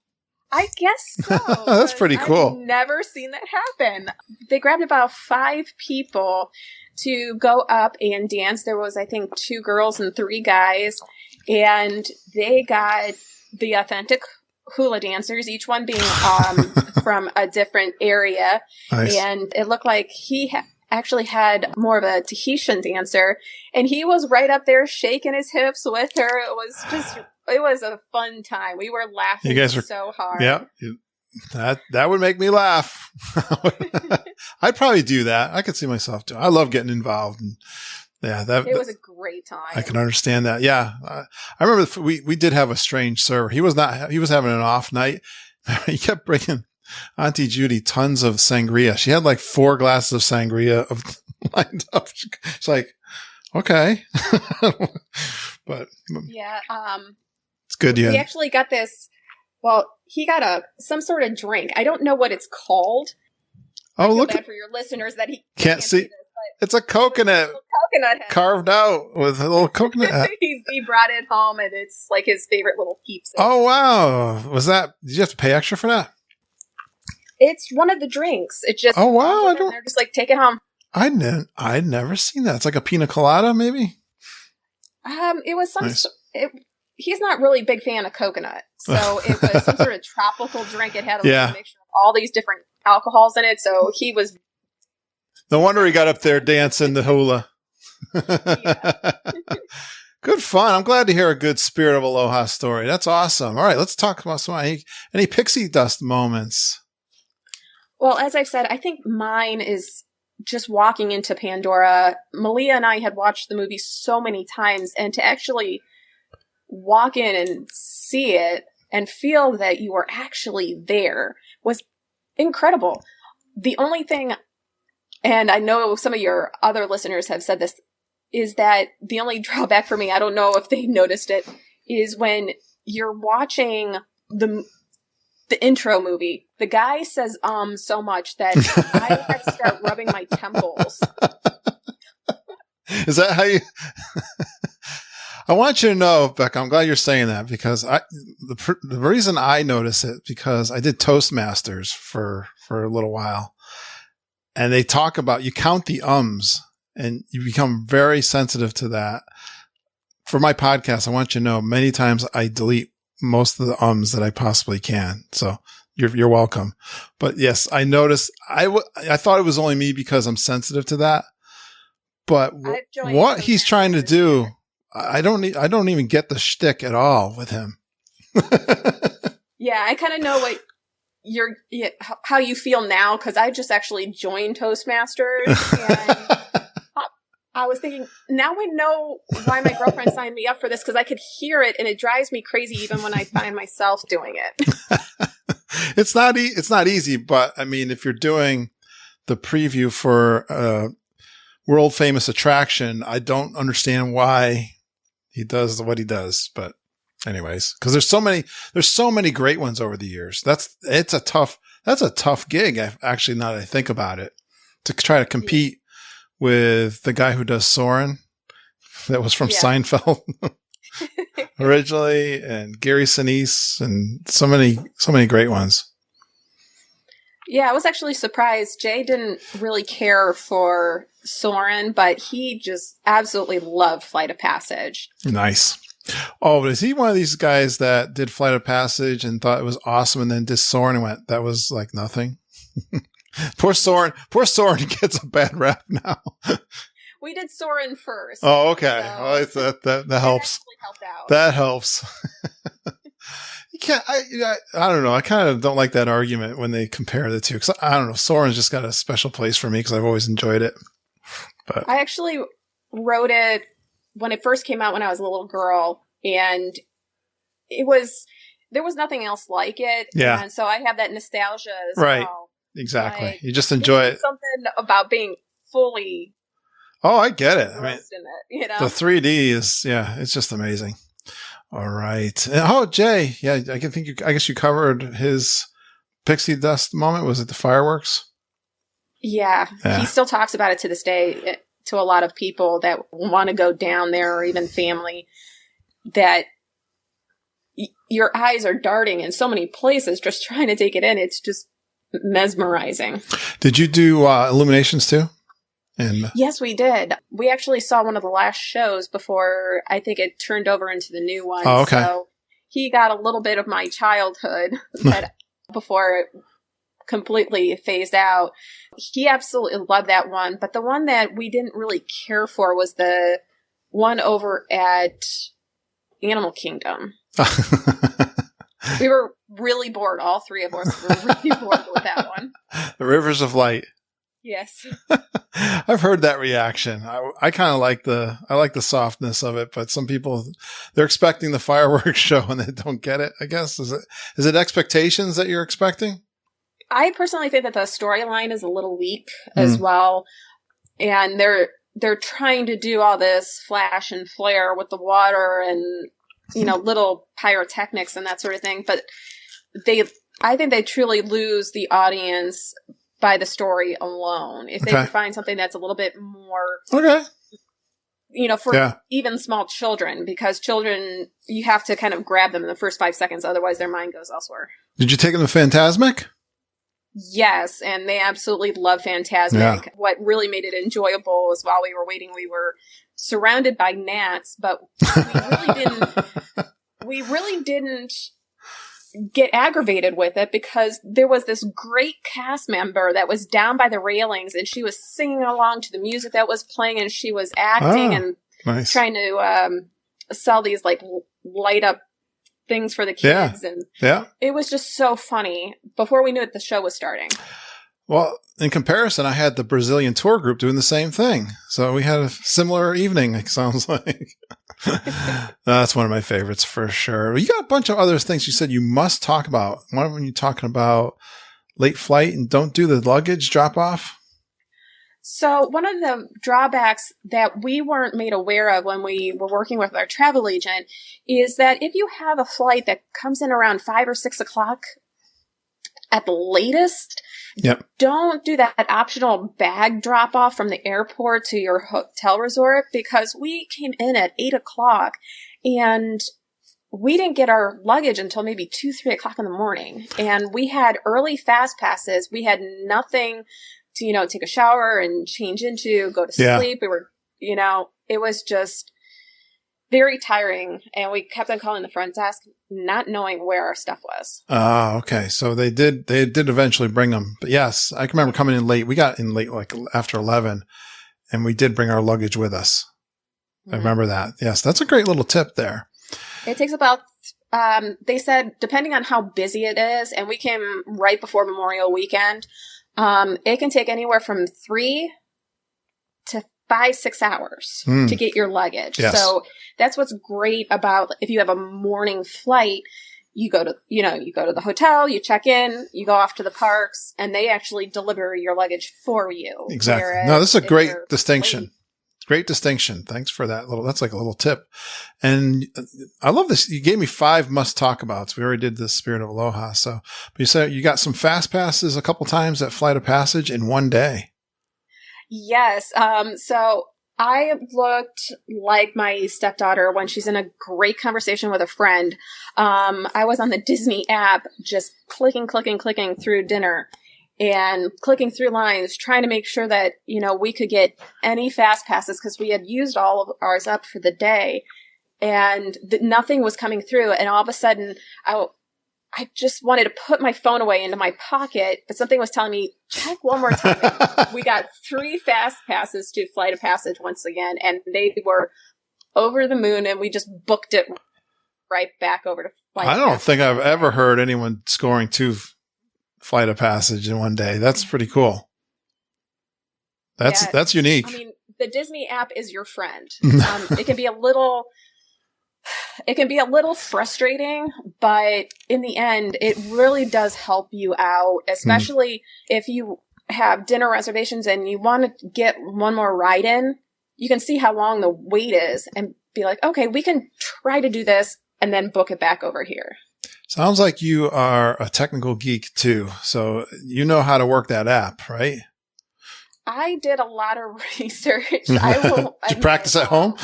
I guess so. That's pretty cool. I've never seen that happen. They grabbed about 5 people to go up and dance. There was, I think, 2 girls and 3 guys. And they got the authentic hula dancers, each one being from a different area. Nice. And it looked like he actually had more of a Tahitian dancer. And he was right up there shaking his hips with her. It was a fun time. We were laughing so hard. Yeah. That would make me laugh. I'd probably do that. I could see myself doing. I love getting involved. And it was a great time. I can understand that. Yeah. I remember we did have a strange server. He was having an off night. He kept bringing Auntie Judy tons of sangria. She had like 4 glasses of sangria lined up. She's like, okay. But yeah. It's good. We actually got this. Well, he got some sort of drink. I don't know what it's called. Oh, look bad for your listeners that he can't see. This, it's a coconut carved out with a little coconut. he brought it home, and it's like his favorite little keepsake. Oh wow! Did you have to pay extra for that? It's one of the drinks. It just they're just like, take it home. I'd never seen that. It's like a pina colada, maybe. It was some. Nice. he's not really a big fan of coconut. So it was some sort of tropical drink. It had a little mixture of all these different alcohols in it. So he was... No wonder he got up there dancing the hula. Good fun. I'm glad to hear a good Spirit of Aloha story. That's awesome. All right, let's talk about any pixie dust moments. Well, as I've said, I think mine is just walking into Pandora. Malia and I had watched the movie so many times, and to actually walk in and see it and feel that you were actually there was incredible. The only thing, and I know some of your other listeners have said this, is that the only drawback for me, I don't know if they noticed it, is when you're watching the intro movie, the guy says so much that I had to start rubbing my temples. Is that how you... I want you to know, Becca, I'm glad you're saying that, because the reason I notice it, because I did Toastmasters for a little while, and they talk about, you count the ums, and you become very sensitive to that. For my podcast, I want you to know many times I delete most of the ums that I possibly can. So you're welcome. But yes, I noticed, I thought it was only me because I'm sensitive to that. But what he's trying to do, I don't even get the shtick at all with him. Yeah, I kind of know what how you feel now, because I just actually joined Toastmasters, and I was thinking, now I know why my girlfriend signed me up for this, because I could hear it, and it drives me crazy even when I find myself doing it. It's not easy, but I mean, if you're doing the preview for a world famous attraction, I don't understand why he does what he does. But anyways, because there's so many great ones over the years. That's a tough gig. Actually, now that I think about it, to try to compete with the guy who does Soren, that was from Seinfeld originally, and Gary Sinise, and so many great ones. Yeah, I was actually surprised. Jay didn't really care for Soren, but he just absolutely loved Flight of Passage. Nice. Oh, but is he one of these guys that did Flight of Passage and thought it was awesome, and then did Soren and went, that was like nothing? Poor Soren gets a bad rap now. We did Soren first. Oh, okay. So that helps. Helped out. That helps. You can't. I don't know. I kind of don't like that argument when they compare the two, because I don't know. Soren's just got a special place for me because I've always enjoyed it. But I actually wrote it when it first came out when I was a little girl, and there was nothing else like it. Yeah. And so I have that nostalgia as right. well. Exactly. Like, you just enjoy it. Something about being fully. Oh, I get it. I mean, in it, the 3D is, it's just amazing. All right. Oh, Jay. Yeah, I guess you covered his pixie dust moment. Was it the fireworks? Yeah. He still talks about it to this day to a lot of people that want to go down there, or even family, that your eyes are darting in so many places just trying to take it in. It's just mesmerizing. Did you do illuminations too? And yes, we did. We actually saw one of the last shows before I think it turned over into the new one. Oh, okay. So he got a little bit of my childhood before it completely phased out. He absolutely loved that one. But the one that we didn't really care for was the one over at Animal Kingdom. We were really bored. All three of us were really bored with that one. The Rivers of Light. Yes. I've heard that reaction. I kind of like the softness of it, but some people, they're expecting the fireworks show and they don't get it, I guess. Is it expectations that you're expecting? I personally think that the storyline is a little weak as well. And they're trying to do all this flash and flare with the water and, little pyrotechnics and that sort of thing. But I think they truly lose the audience by the story alone. If they could find something that's a little bit more, for even small children, because children, you have to kind of grab them in the first 5 seconds. Otherwise their mind goes elsewhere. Did you take them to Fantasmic? Yes. And they absolutely love Fantasmic. Yeah. What really made it enjoyable is while we were waiting, we were surrounded by gnats, but we really didn't we really didn't get aggravated with it because there was this great cast member that was down by the railings and she was singing along to the music that was playing and she was acting and nice. Trying to sell these like light up things for the kids. And it was just so funny. Before we knew it, the show was starting. Well, in comparison, I had the Brazilian tour group doing the same thing. So we had a similar evening, it sounds like. That's one of my favorites for sure. You got a bunch of other things you said you must talk about. One of them, you're talking about late flight and don't do the luggage drop off. So one of the drawbacks that we weren't made aware of when we were working with our travel agent is that if you have a flight that comes in around 5 or 6 o'clock at the latest, don't do that optional bag drop off from the airport to your hotel resort, because we came in at 8 o'clock and we didn't get our luggage until maybe 2, 3 o'clock in the morning. And we had early fast passes. We had nothing to, take a shower and change into, go to sleep. We were, it was just very tiring. And we kept on calling the front desk, not knowing where our stuff was. Okay. So they did eventually bring them. But yes, I can remember coming in late. We got in late, like after 11, and we did bring our luggage with us. Mm-hmm. I remember that. Yes. That's a great little tip there. It takes about, they said, depending on how busy it is, and we came right before Memorial Weekend, it can take anywhere from 3 to 5, 6 hours to get your luggage. Yes. So that's what's great about if you have a morning flight, you go to the hotel, you check in, you go off to the parks, and they actually deliver your luggage for you. Exactly. Whereas No, this is a great distinction. late, Great distinction. Thanks for that that's like a little tip. And I love this. You gave me 5 must talk abouts. We already did the Spirit of Aloha. So, but you said you got some fast passes a couple times at Flight of Passage in one day. Yes. So I looked like my stepdaughter when she's in a great conversation with a friend. I was on the Disney app, just clicking through dinner and clicking through lines, trying to make sure that, we could get any fast passes because we had used all of ours up for the day and nothing was coming through. And all of a sudden I just wanted to put my phone away into my pocket, but something was telling me, check one more time. We got 3 fast passes to Flight of Passage once again, and they were over the moon, and we just booked it right back over to Flight of Passage. I don't think I've ever heard anyone scoring 2 Flight of Passage in one day. That's pretty cool. That's unique. I mean, the Disney app is your friend. It can be a little frustrating, but in the end, it really does help you out, especially if you have dinner reservations and you want to get one more ride in. You can see how long the wait is and be like, okay, we can try to do this and then book it back over here. Sounds like you are a technical geek too. So you know how to work that app, right? I did a lot of research. Did you practice at home?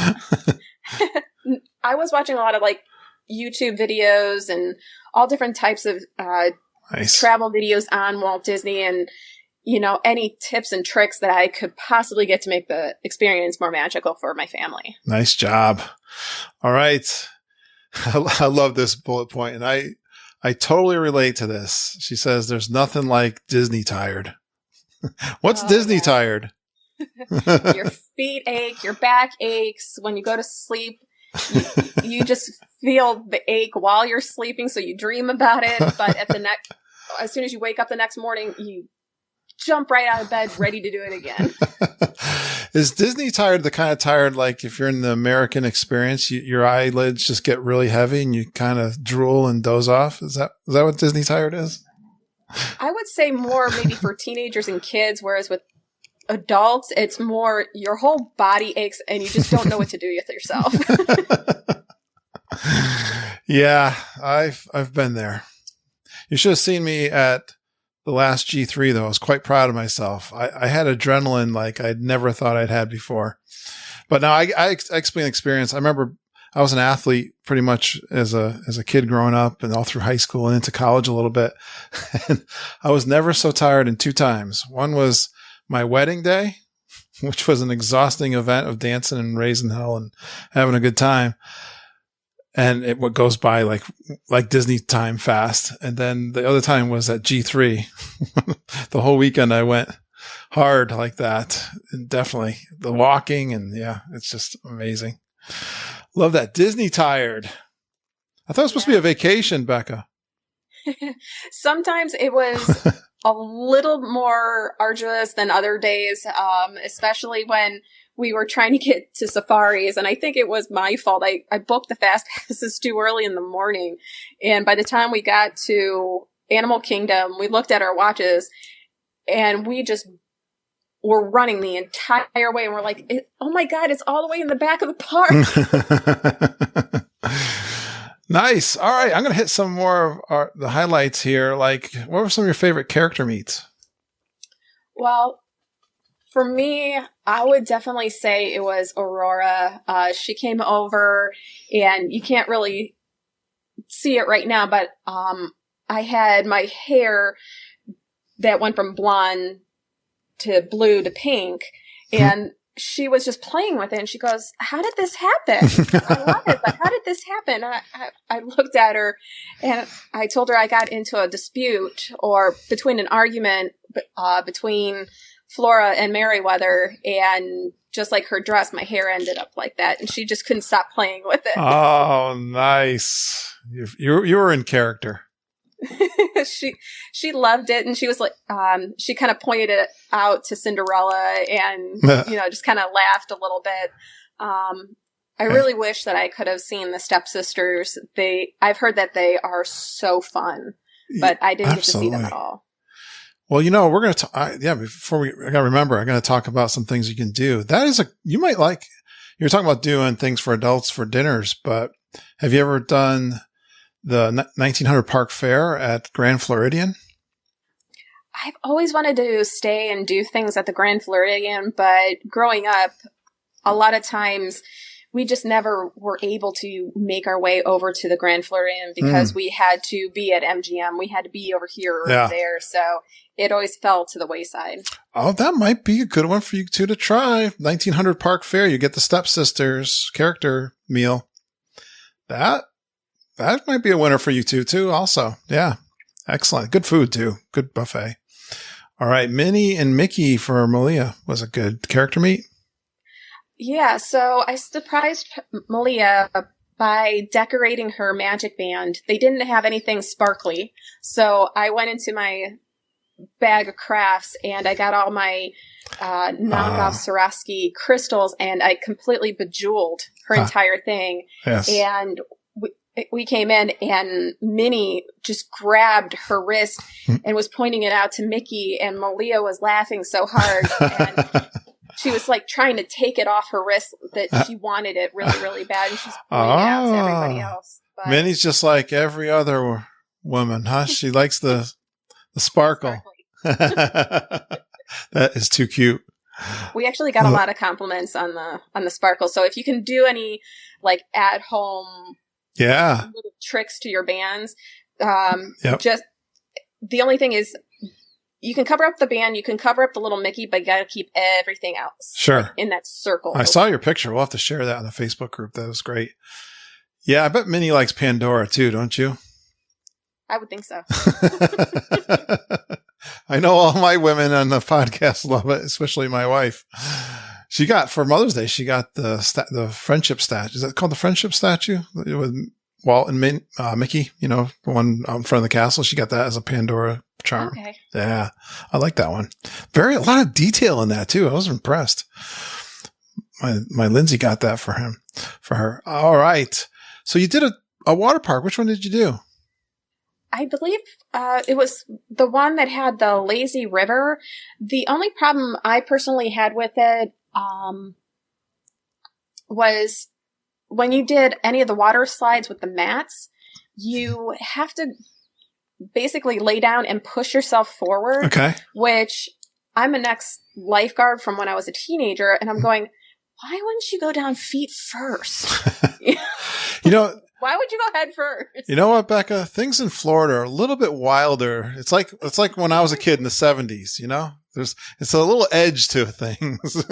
I was watching a lot of YouTube videos and all different types of nice. Travel videos on Walt Disney and, any tips and tricks that I could possibly get to make the experience more magical for my family. Nice job. All right. I love this bullet point, and I totally relate to this. She says there's nothing like Disney tired. What's Disney tired? Your feet ache, your back aches. When you go to sleep, you just feel the ache while you're sleeping, so you dream about it. But as soon as you wake up the next morning, you jump right out of bed, ready to do it again. Is Disney tired the kind of tired like if you're in the American experience, your eyelids just get really heavy and you kind of drool and doze off? Is that what Disney tired is? I would say more maybe for teenagers and kids, whereas with adults, it's more your whole body aches and you just don't know what to do with yourself. Yeah, I've been there. You should have seen me at the last G3 though. I was quite proud of myself. I had adrenaline like I'd never thought I'd had before. But now I explain the experience. I remember I was an athlete pretty much as a kid growing up and all through high school and into college a little bit. And I was never so tired in 2 times. One was my wedding day, which was an exhausting event of dancing and raising hell and having a good time. And what goes by like Disney time fast. And then the other time was at G3. The whole weekend I went hard like that. And definitely the walking and it's just amazing. Love that. Disney tired. I thought it was supposed to be a vacation, Becca. Sometimes it was a little more arduous than other days, especially when we were trying to get to safaris, and I think it was my fault. I booked the fast passes too early in the morning, and by the time we got to Animal Kingdom, we looked at our watches, and we just were running the entire way, and we're like, oh my God, it's all the way in the back of the park. Nice. All right, I'm going to hit some more of the highlights here. Like, what were some of your favorite character meets? Well, for me, I would definitely say it was Aurora. She came over, and you can't really see it right now, but I had my hair that went from blonde to blue to pink, and she was just playing with it, and she goes, how did this happen? I love it, but how did this happen? I looked at her, and I told her I got into a dispute, or between an argument between Flora and Merriweather, and just like her dress, my hair ended up like that, and she just couldn't stop playing with it. Oh, nice. You were in character. She loved it, and she was like, she kind of pointed it out to Cinderella, and just kind of laughed a little bit. I really wish that I could have seen the stepsisters. I've heard that they are so fun, but I didn't get to see them at all. Well, we're going to I got to remember, I'm going to talk about some things you can do. That is you might like, you're talking about doing things for adults for dinners, but have you ever done the 1900 Park Fair at Grand Floridian? I've always wanted to stay and do things at the Grand Floridian, but growing up, a lot of times we just never were able to make our way over to the Grand Floridian because we had to be at MGM. We had to be over here or there. So it always fell to the wayside. Oh, that might be a good one for you two to try. 1900 Park Fair. You get the stepsisters character meal. That might be a winner for you two too also. Yeah. Excellent. Good food too. Good buffet. All right. Minnie and Mickey for Malia was a good character meet. Yeah, so I surprised Malia by decorating her magic band. They didn't have anything sparkly, so I went into my bag of crafts and I got all my knockoff Swarovski crystals, and I completely bejeweled her entire thing. Yes. And we came in, and Minnie just grabbed her wrist and was pointing it out to Mickey, and Malia was laughing so hard. And she was like trying to take it off her wrist that she wanted it really, really bad, and she's pointing it out to everybody else. But Minnie's just like every other woman, huh? She likes the sparkle. That is too cute. We actually got a lot of compliments on the sparkle. So if you can do any like at home little tricks to your bands, just the only thing is, you can cover up the band, you can cover up the little Mickey, but you got to keep everything else in that circle. I saw your picture. We'll have to share that on the Facebook group. That was great. Yeah, I bet Minnie likes Pandora too, don't you? I would think so. I know all my women on the podcast love it, especially my wife. She got, for Mother's Day, she got the friendship statue. Is that called the friendship statue? With Walt and Mickey, the one out in front of the castle. She got that as a Pandora charm. Okay. Yeah. I like that one. A lot of detail in that too. I was impressed. My Lindsay got that for her. All right. So you did a water park. Which one did you do? I believe it was the one that had the lazy river. The only problem I personally had with it was when you did any of the water slides with the mats, you have to basically lay down and push yourself forward. Okay. Which I'm an ex-lifeguard from when I was a teenager, and I'm going, why wouldn't you go down feet first? Why would you go head first? You know what, Becca? Things in Florida are a little bit wilder. It's like when I was a kid in the 70s, it's a little edge to things.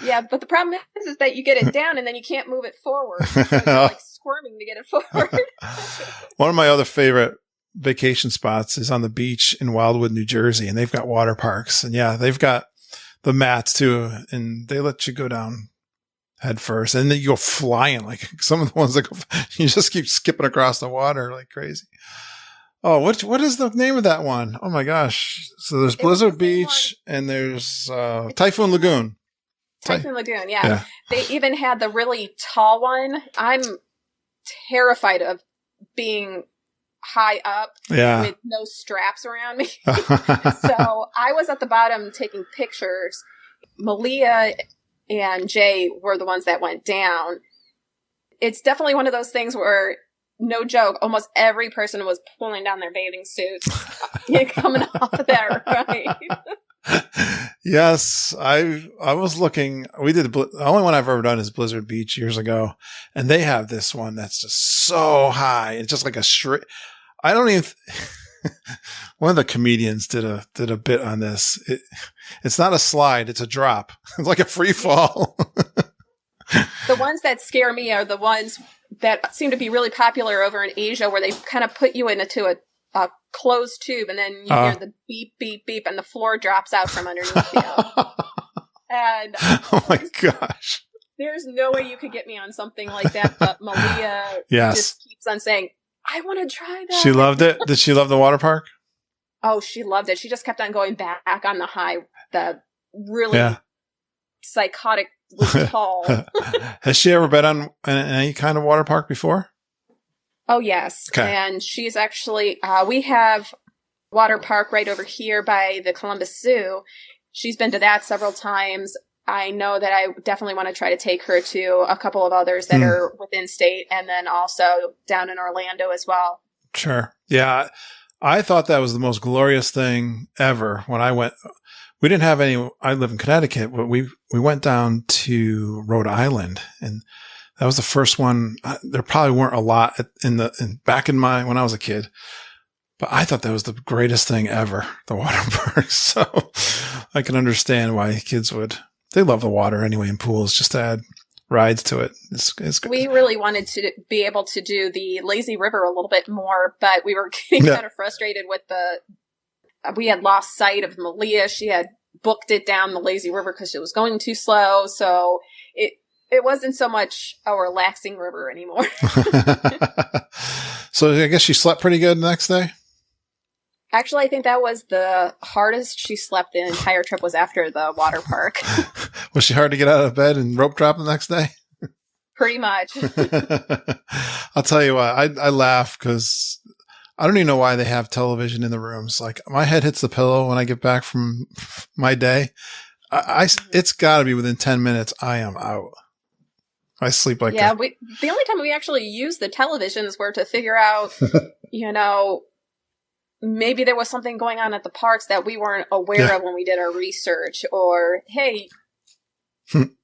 Yeah, but the problem is that you get it down and then you can't move it forward. So you're like squirming to get it forward. One of my other favorite vacation spots is on the beach in Wildwood, New Jersey, and they've got water parks. And yeah, they've got the mats too, and they let you go down head first, and then you go flying. Like some of the ones that go, you just keep skipping across the water like crazy. Oh, what is the name of that one? Oh my gosh! So there's Blizzard Beach and there's Typhoon Lagoon. Typhoon Lagoon, yeah. They even had the really tall one. I'm terrified of being high up with no straps around me. So I was at the bottom taking pictures. Malia and Jay were the ones that went down. It's definitely one of those things where, no joke, almost every person was pulling down their bathing suits coming off of that ride. Yes, I was looking. We did the only one I've ever done is Blizzard Beach years ago, and they have this one that's just so high. It's just like a straight. I don't even. One of the comedians did a bit on this. It's not a slide; it's a drop. It's like a free fall. The ones that scare me are the ones that seem to be really popular over in Asia, where they kind of put you into a closed tube, and then you hear the beep, beep, beep, and the floor drops out from underneath you. And oh my gosh, there's no way you could get me on something like that. But Malia just keeps on saying, "I want to try that." She loved it. Did she love the water park? Oh, she loved it. She just kept on going back on the really psychotic tall. Has she ever been on any kind of water park before? Oh, yes. Okay. And she's actually, we have water park right over here by the Columbus Zoo. She's been to that several times. I know that I definitely want to try to take her to a couple of others that are within state, and then also down in Orlando as well. Sure. Yeah. I thought that was the most glorious thing ever when I went. We didn't have any, I live in Connecticut, but we went down to Rhode Island, and that was the first one. There probably weren't a lot back in when I was a kid, but I thought that was the greatest thing ever, the water park. So I can understand why kids they love the water anyway in pools, just to add rides to it. It's good. We really wanted to be able to do the lazy river a little bit more, but we were getting kind of frustrated with we had lost sight of Malia. She had booked it down the lazy river because it was going too slow. So it wasn't so much a relaxing river anymore. So I guess she slept pretty good the next day? Actually, I think that was the hardest she slept the entire trip was after the water park. Was she hard to get out of bed and rope drop the next day? Pretty much. I'll tell you what, I laugh because I don't even know why they have television in the rooms. Like, my head hits the pillow when I get back from my day. It's got to be within 10 minutes. I am out. I sleep like that. The only time we actually used the televisions were to figure out, maybe there was something going on at the parks that we weren't aware of when we did our research, or, hey,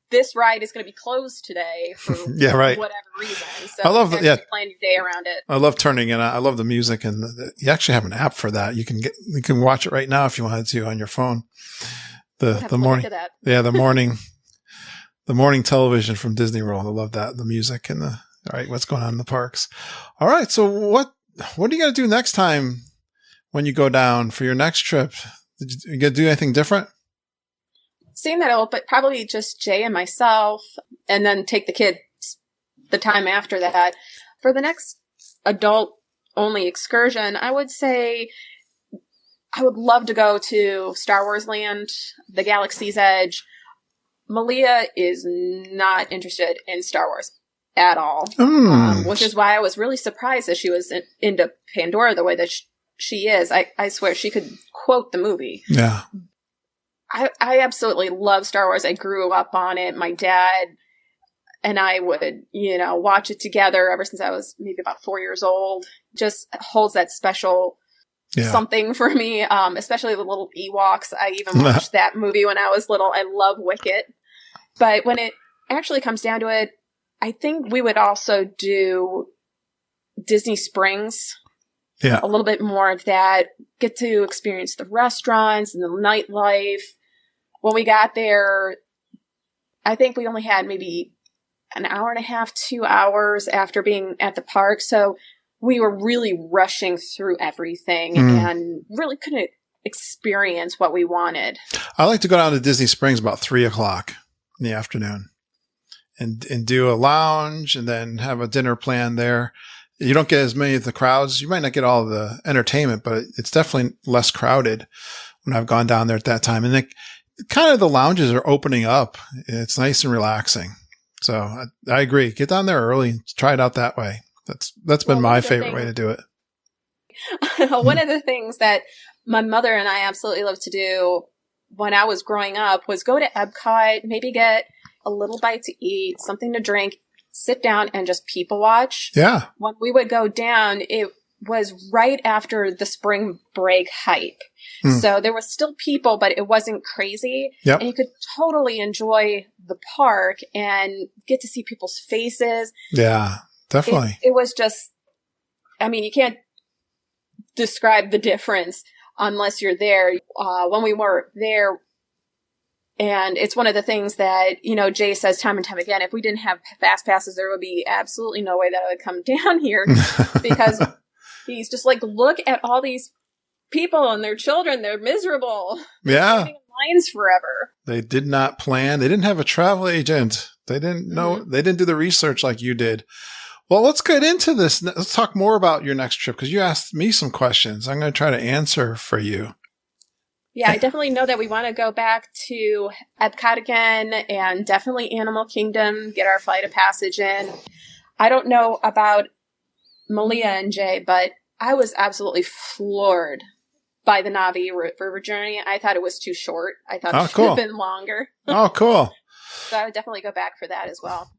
this ride is going to be closed today for whatever reason. So I love plan your day around it. I love turning it on. I love the music, and you actually have an app for that. You can watch it right now if you wanted to on your phone. The morning television from Disney World. I love that. The music and what's going on in the parks. All right. So what are you going to do next time when you go down for your next trip? Did you going to do anything different? Seeing that, but probably just Jay and myself, and then take the kids the time after that. For the next adult-only excursion, I would say I would love to go to Star Wars Land, the Galaxy's Edge. Malia is not interested in Star Wars at all, which is why I was really surprised that she was into Pandora the way that she is. I swear she could quote the movie. Yeah. I absolutely love Star Wars. I grew up on it. My dad and I would, watch it together ever since I was maybe about 4 years old. Just holds that special something for me, especially the little Ewoks. I even watched that movie when I was little. I love Wicket. But when it actually comes down to it, I think we would also do Disney Springs. Yeah. A little bit more of that. Get to experience the restaurants and the nightlife. When we got there, I think we only had maybe an hour and a half, 2 hours after being at the park. So we were really rushing through everything and really couldn't experience what we wanted. I like to go down to Disney Springs about 3:00 in the afternoon and do a lounge and then have a dinner plan there. You don't get as many of the crowds. You might not get all of the entertainment, but it's definitely less crowded when I've gone down there at that time. And kind of the lounges are opening up. It's nice and relaxing. So I agree. Get down there early and try it out that way. That's been my favorite way to do it. One of the things that my mother and I absolutely loved to do when I was growing up was go to Epcot, maybe get a little bite to eat, something to drink, sit down and just people watch. Yeah. When we would go down, it was right after the spring break hype. So there was still people, but it wasn't crazy. Yep. And you could totally enjoy the park and get to see people's faces. Yeah, definitely. It was just, I mean, you can't describe the difference unless you're there. When we were there, and it's one of the things that, Jay says time and time again, if we didn't have fast passes, there would be absolutely no way that I would come down here because he's just like, look at all these people and their children. They're miserable. Yeah. They're in lines forever. They did not plan. They didn't have a travel agent. They didn't know. They didn't do the research like you did. Well, let's get into this. Let's talk more about your next trip because you asked me some questions. I'm going to try to answer for you. Yeah, I definitely know that we want to go back to Epcot again and definitely Animal Kingdom, get our flight of passage in. I don't know about Malia and Jay, but I was absolutely floored by the Navi River journey. I thought it was too short. I thought it should have been longer. Oh, cool. So I would definitely go back for that as well.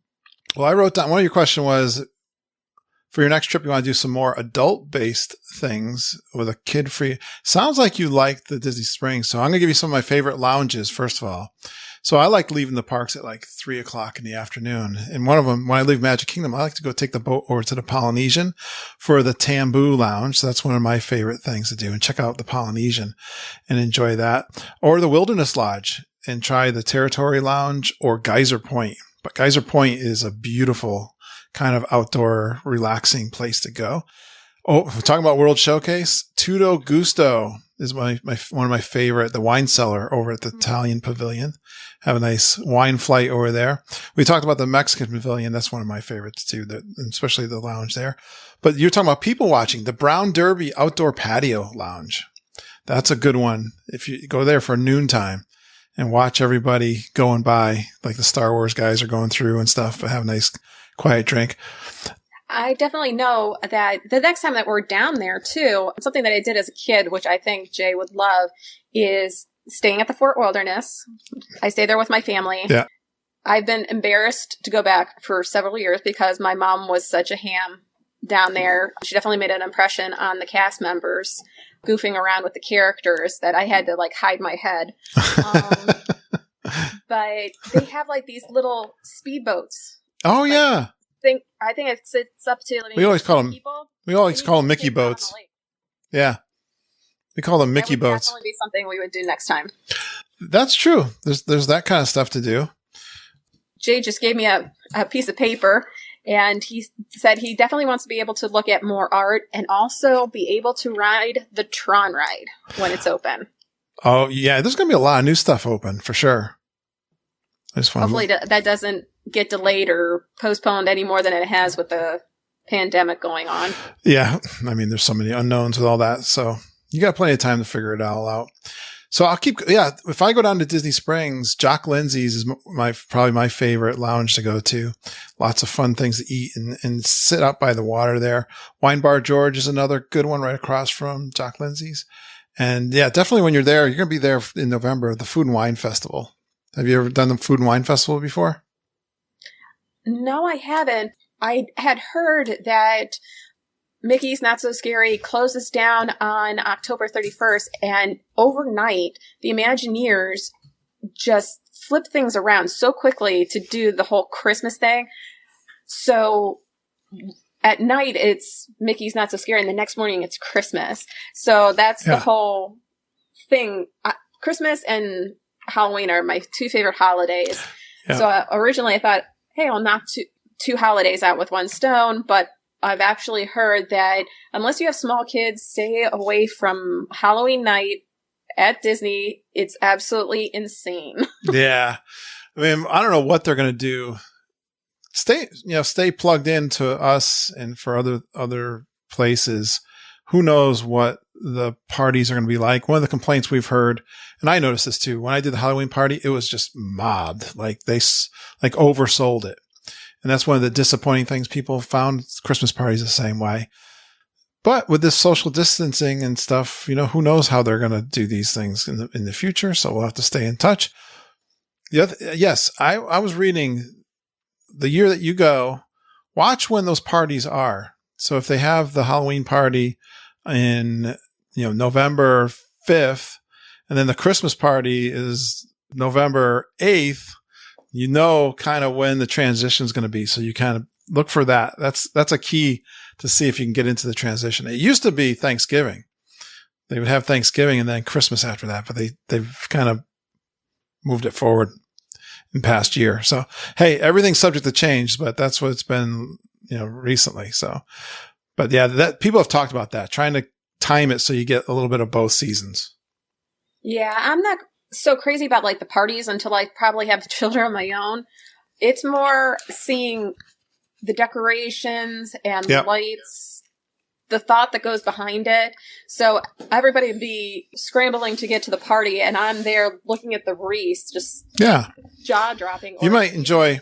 Well, I wrote down, one of your questions was, for your next trip, you want to do some more adult-based things with a kid-free. Sounds like you like the Disney Springs. So I'm going to give you some of my favorite lounges, first of all. So I like leaving the parks at like 3:00 in the afternoon. And one of them, when I leave Magic Kingdom, I like to go take the boat over to the Polynesian for the Tambu Lounge. So that's one of my favorite things to do, and check out the Polynesian and enjoy that. Or the Wilderness Lodge and try the Territory Lounge or Geyser Point. But Geyser Point is a beautiful kind of outdoor relaxing place to go. Oh, we're talking about World Showcase. Tutto Gusto is one of my favorite, the wine cellar over at the Italian Pavilion. Have a nice wine flight over there. We talked about the Mexican Pavilion. That's one of my favorites too, especially the lounge there. But you're talking about people watching. The Brown Derby Outdoor Patio Lounge. That's a good one. If you go there for noontime and watch everybody going by, like the Star Wars guys are going through and stuff, but have a nice quiet drink. I definitely know that the next time that we're down there too, something that I did as a kid, which I think Jay would love, is staying at the Fort Wilderness. I stay there with my family. Yeah. I've been embarrassed to go back for several years because my mom was such a ham down there. She definitely made an impression on the cast members, goofing around with the characters, that I had to like hide my head. But they have like these little speedboats. Oh, yeah. I think it's up to we always call them people. We always call them Mickey boats. Yeah. We call them Mickey boats. That would definitely be something we would do next time. That's true. There's that kind of stuff to do. Jay just gave me a piece of paper, and he said he definitely wants to be able to look at more art and also be able to ride the Tron ride when it's open. Oh, yeah. There's going to be a lot of new stuff open for sure. Hopefully that doesn't get delayed or postponed any more than it has with the pandemic going on. Yeah. I mean, there's so many unknowns with all that. So you got plenty of time to figure it all out. So if I go down to Disney Springs, Jock Lindsay's is probably my favorite lounge to go to. Lots of fun things to eat and sit out by the water there. Wine Bar George is another good one right across from Jock Lindsay's. And yeah, definitely when you're there, you're going to be there in November, the Food and Wine Festival. Have you ever done the Food and Wine Festival before? No, I haven't. I had heard that Mickey's Not So Scary closes down on October 31st, and overnight, the Imagineers just flip things around so quickly to do the whole Christmas thing. So at night, it's Mickey's Not So Scary, and the next morning, it's Christmas. So that's the whole thing. Christmas and Halloween are my two favorite holidays. Yeah. So originally I thought, hey, I'll knock two holidays out with one stone, but I've actually heard that unless you have small kids, stay away from Halloween night at Disney. It's absolutely insane. Yeah. I mean, I don't know what they're going to do. Stay plugged into us and for other places. Who knows what the parties are going to be like. One of the complaints we've heard, and I noticed this too, when I did the Halloween party, it was just mobbed. Like they oversold it. And that's one of the disappointing things people found. Christmas parties the same way. But with this social distancing and stuff, who knows how they're going to do these things in the future. So we'll have to stay in touch. Yes, I was reading the year that you go, watch when those parties are. So if they have the Halloween party in, November 5th, and then the Christmas party is November 8th, kind of when the transition is going to be. So you kind of look for that. That's a key to see if you can get into the transition. It used to be Thanksgiving. They would have Thanksgiving and then Christmas after that, but they've kind of moved it forward in past year. So, hey, everything's subject to change, but that's what it's been, recently. So, but yeah, that people have talked about that, trying to time it so you get a little bit of both seasons. Yeah, I'm not so crazy about like the parties until I probably have children of my own. It's more seeing the decorations and the lights, the thought that goes behind it. So everybody would be scrambling to get to the party, and I'm there looking at the wreaths, just jaw dropping. You might enjoy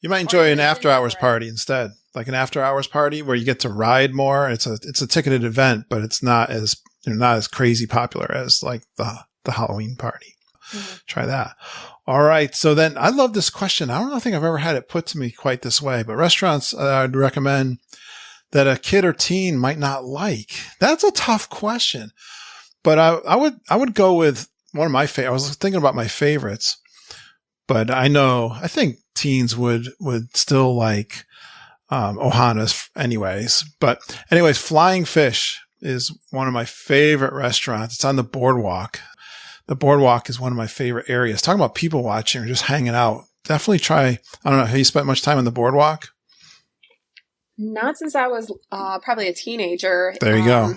an after hours party instead, like an after hours party where you get to ride more. It's a ticketed event, but it's not as crazy popular as like the Halloween party. Mm-hmm. Try that. All right. So then I love this question. I don't think I've ever had it put to me quite this way, but restaurants I'd recommend that a kid or teen might not like. That's a tough question, but I would go with one of my favorites. I was thinking about my favorites, but I think teens would still like, Ohana's anyways. But anyways, Flying Fish is one of my favorite restaurants. It's on the boardwalk. The boardwalk is one of my favorite areas. Talking about people watching or just hanging out. Definitely try. I don't know. Have you spent much time on the boardwalk? Not since I was probably a teenager. There you go.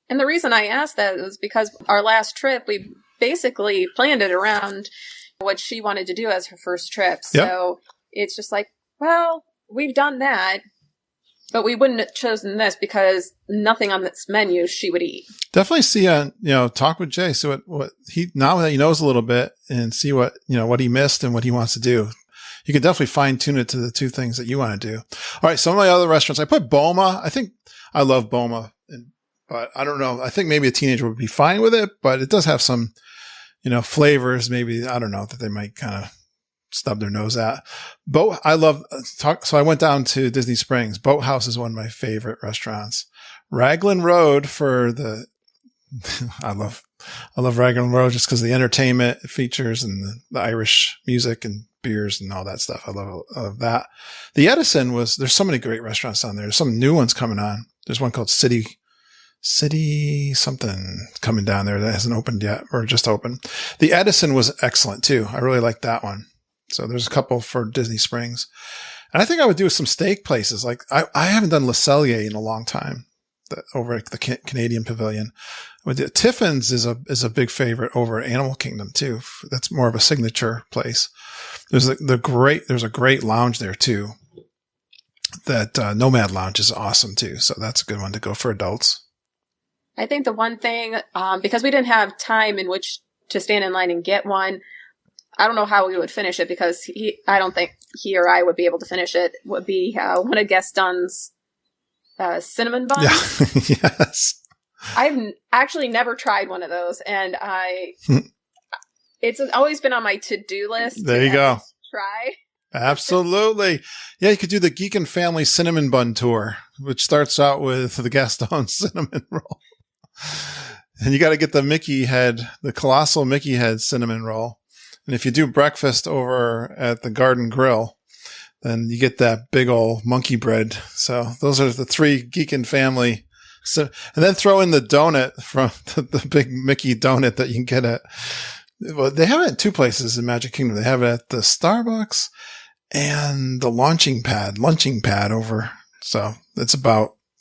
And the reason I asked that was because our last trip, we basically planned it around what she wanted to do as her first trip. So it's just like, well, we've done that, but we wouldn't have chosen this because nothing on this menu she would eat. Definitely see, talk with Jay. So what he, now that he knows a little bit and see what he missed and what he wants to do. You can definitely fine tune it to the two things that you want to do. All right. Some of my other restaurants, I put Boma. I think I love Boma, but I don't know. I think maybe a teenager would be fine with it, but it does have some, flavors. Maybe, I don't know, that they might kind of stub their nose at. So I went down to Disney Springs. Boathouse is one of my favorite restaurants. Raglan Road I love Raglan Road just because the entertainment features and the Irish music and beers and all that stuff. I love that. The Edison there's so many great restaurants down there. There's some new ones coming on. There's one called City something coming down there that hasn't opened yet or just opened. The Edison was excellent too. I really liked that one. So there's a couple for Disney Springs. And I think I would do some steak places. Like I haven't done Le Cellier in a long time over at the Canadian Pavilion. Tiffin's is a big favorite over at Animal Kingdom too. That's more of a signature place. There's a great lounge there too. That Nomad Lounge is awesome too. So that's a good one to go for adults. I think the one thing, because we didn't have time in which to stand in line and get one, I don't know how we would finish it because I don't think he or I would be able to finish it, would be one of Gaston's cinnamon buns. Yeah. Yes. I've actually never tried one of those, and it's always been on my to-do list. There you go. Try. Absolutely. Yeah, you could do the Geek and Family Cinnamon Bun Tour, which starts out with the Gaston cinnamon roll. And you got to get the colossal Mickey head cinnamon roll. And if you do breakfast over at the Garden Grill, then you get that big old monkey bread. So those are the three Geek and Family. So, and then throw in the donut from the big Mickey donut that you can get at Well, they have it at 2 places in Magic Kingdom. They have it at the Starbucks and the lunching pad over. So it's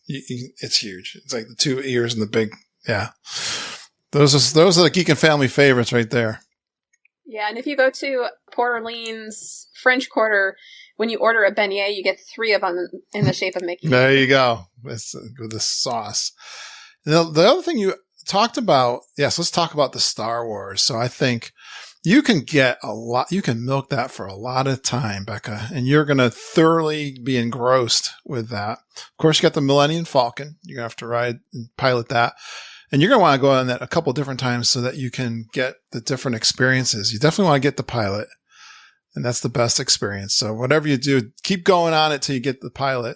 it's huge. It's like the 2 ears and the big, yeah. Those are the Geek and Family favorites right there. Yeah, and if you go to Port Orleans French Quarter, when you order a beignet, you get 3 of them in the shape of Mickey. There you go. With the sauce. The other thing you talked about, yes, let's talk about the Star Wars. So I think you can you can milk that for a lot of time, Becca, and you're going to thoroughly be engrossed with that. Of course, you got the Millennium Falcon. You're going to have to ride and pilot that. And you're going to want to go on that a couple different times so that you can get the different experiences. You definitely want to get the pilot, and that's the best experience. So whatever you do, keep going on it till you get the pilot.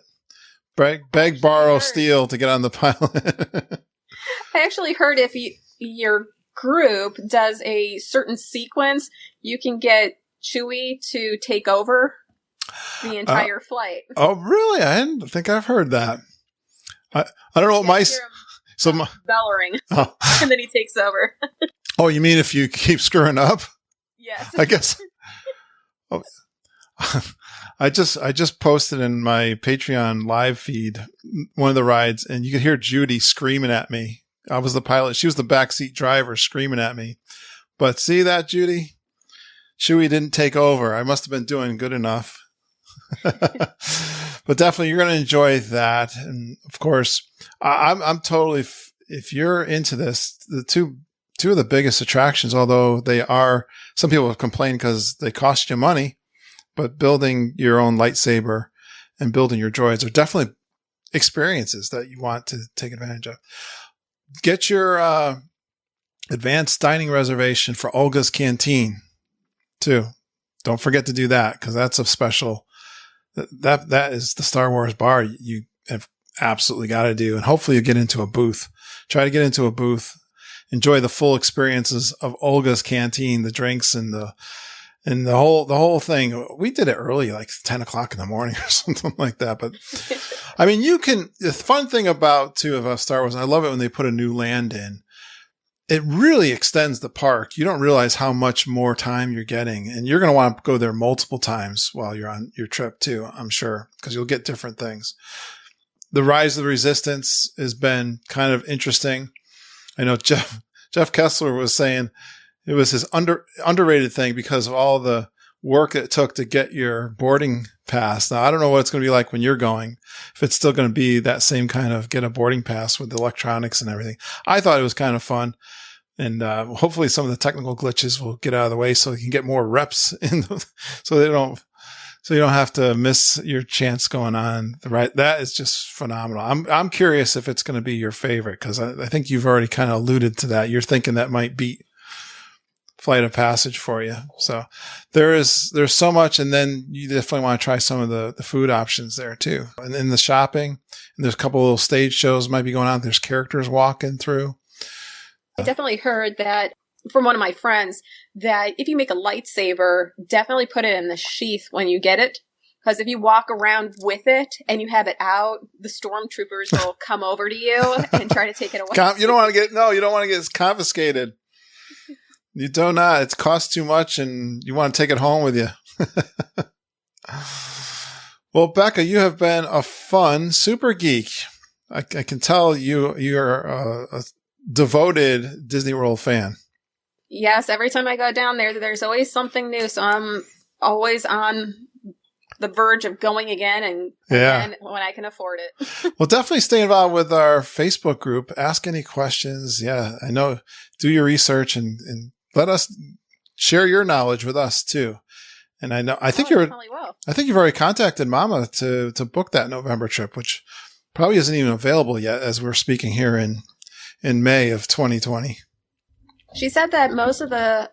Beg, borrow, steal to get on the pilot. I actually heard if your group does a certain sequence, you can get Chewie to take over the entire flight. Oh, really? I didn't think I've heard that. I don't know what bell ring, and then he takes over. Oh, you mean if you keep screwing up? Yes. I guess. Oh, I just posted in my Patreon live feed one of the rides, and you could hear Judy screaming at me. I was the pilot. She was the backseat driver screaming at me. But see that, Judy? Chewie didn't take over. I must have been doing good enough. But definitely, you're going to enjoy that. And of course, I'm totally, if you're into this, the two of the biggest attractions, although some people have complained because they cost you money, but building your own lightsaber and building your droids are definitely experiences that you want to take advantage of. Get your advanced dining reservation for Olga's Canteen, too. Don't forget to do that, because that's a special. That is the Star Wars bar you have absolutely got to do, and hopefully you get into a booth. Try to get into a booth. Enjoy the full experiences of Olga's Canteen, the drinks and the whole thing. We did it early, like 10 o'clock in the morning or something like that. But I mean, the fun thing about Star Wars, and I love it when they put a new land in, it really extends the park. You don't realize how much more time you're getting, and you're going to want to go there multiple times while you're on your trip too, I'm sure, because you'll get different things. The Rise of the Resistance has been kind of interesting. I know Jeff Kessler was saying it was his underrated thing because of all the work it took to get your boarding pass. Now, I don't know what it's going to be like when you're going, if it's still going to be that same kind of get a boarding pass with the electronics and everything. I thought it was kind of fun. And hopefully some of the technical glitches will get out of the way so you can get more reps in so you don't have to miss your chance going on. That is just phenomenal. I'm curious if it's going to be your favorite, because I think you've already kind of alluded to that. You're thinking that might beat Flight of Passage for you. So there's so much, and then you definitely want to try some of the food options there too. And then the shopping, and there's a couple of little stage shows might be going on. There's characters walking through. I definitely heard that from one of my friends that if you make a lightsaber, definitely put it in the sheath when you get it. Because if you walk around with it and you have it out, the stormtroopers will come over to you and try to take it away. You don't want to get confiscated. You do not. It costs too much, and you want to take it home with you. Well, Becca, you have been a fun super geek. I can tell you're a devoted Disney World fan. Yes, every time I go down there, there's always something new. So I'm always on the verge of going again and when I can afford it. Well, definitely stay involved with our Facebook group. Ask any questions. Yeah, I know. Do your research and let us share your knowledge with us too. And I think you've already contacted Mama to book that November trip, which probably isn't even available yet as we're speaking here in May of 2020. She said that most of the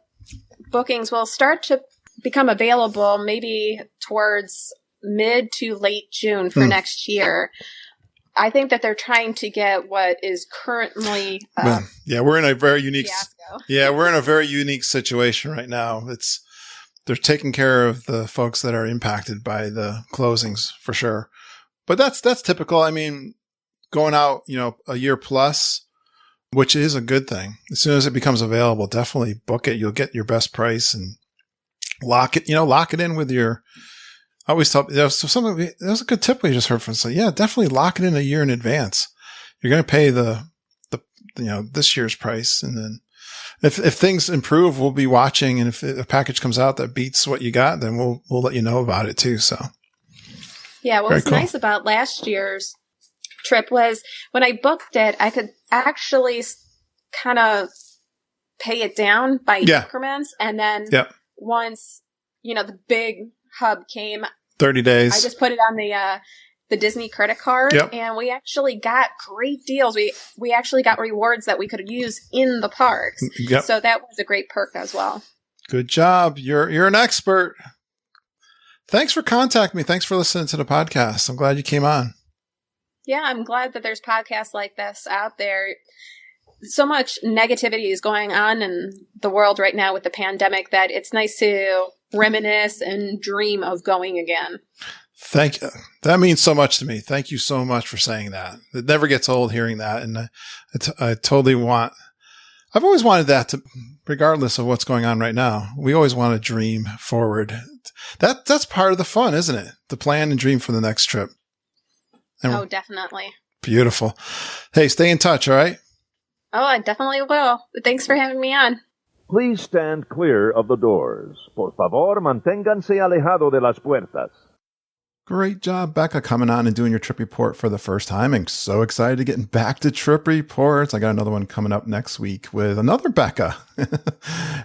bookings will start to become available maybe towards mid to late June for next year. I think that they're trying to get what is currently we're in a very unique fiasco. We're in a very unique situation right now. They're taking care of the folks that are impacted by the closings for sure. But that's typical. I mean, going out, a year plus which is a good thing. As soon as it becomes available, definitely book it. You'll get your best price and lock it in with your, I always tell, that was a good tip we just heard from. So yeah, definitely lock it in a year in advance. You're going to pay the this year's price. And then if things improve, we'll be watching. And if a package comes out that beats what you got, then we'll let you know about it too. So. Yeah, what was nice about last year's trip was when I booked it, I could actually kind of pay it down by increments. And then once, the big hub came, 30 days, I just put it on the Disney credit card and we actually got great deals. We actually got rewards that we could use in the parks. Yep. So that was a great perk as well. Good job. You're an expert. Thanks for contacting me. Thanks for listening to the podcast. I'm glad you came on. Yeah, I'm glad that there's podcasts like this out there. So much negativity is going on in the world right now with the pandemic that it's nice to reminisce and dream of going again. Thank you. That means so much to me. Thank you so much for saying that. It never gets old hearing that. And I totally I've always wanted that to, regardless of what's going on right now, we always want to dream forward. That's part of the fun, isn't it? To plan and dream for the next trip. And definitely. Beautiful. Hey, stay in touch, all right? Oh, I definitely will. Thanks for having me on. Please stand clear of the doors. Por favor, manténganse alejado de las puertas. Great job, Becca, coming on and doing your trip report for the first time. I'm so excited to getting back to trip reports. I got another one coming up next week with another Becca.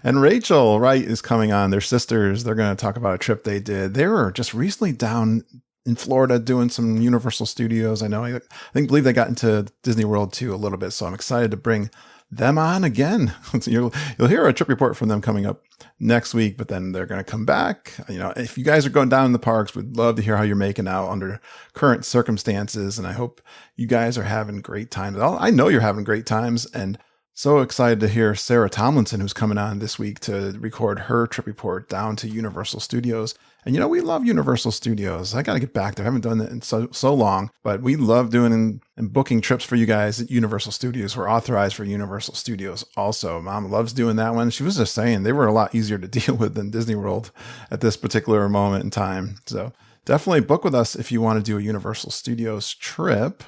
And Rachel Wright is coming on. They're sisters. They're going to talk about a trip they did. They were just recently down in Florida doing some Universal Studios. I believe they got into Disney World too a little bit. So I'm excited to bring them on again. You'll hear a trip report from them coming up next week, but then they're going to come back. If you guys are going down in the parks, we'd love to hear how you're making out under current circumstances. And I hope you guys are having great times. I know you're having great times, and so excited to hear Sarah Tomlinson, who's coming on this week to record her trip report down to Universal Studios. And we love Universal Studios. I got to get back there. I haven't done it in so long, but we love doing and booking trips for you guys at Universal Studios. We're authorized for Universal Studios also. Mom loves doing that one. She was just saying they were a lot easier to deal with than Disney World at this particular moment in time. So definitely book with us if you want to do a Universal Studios trip.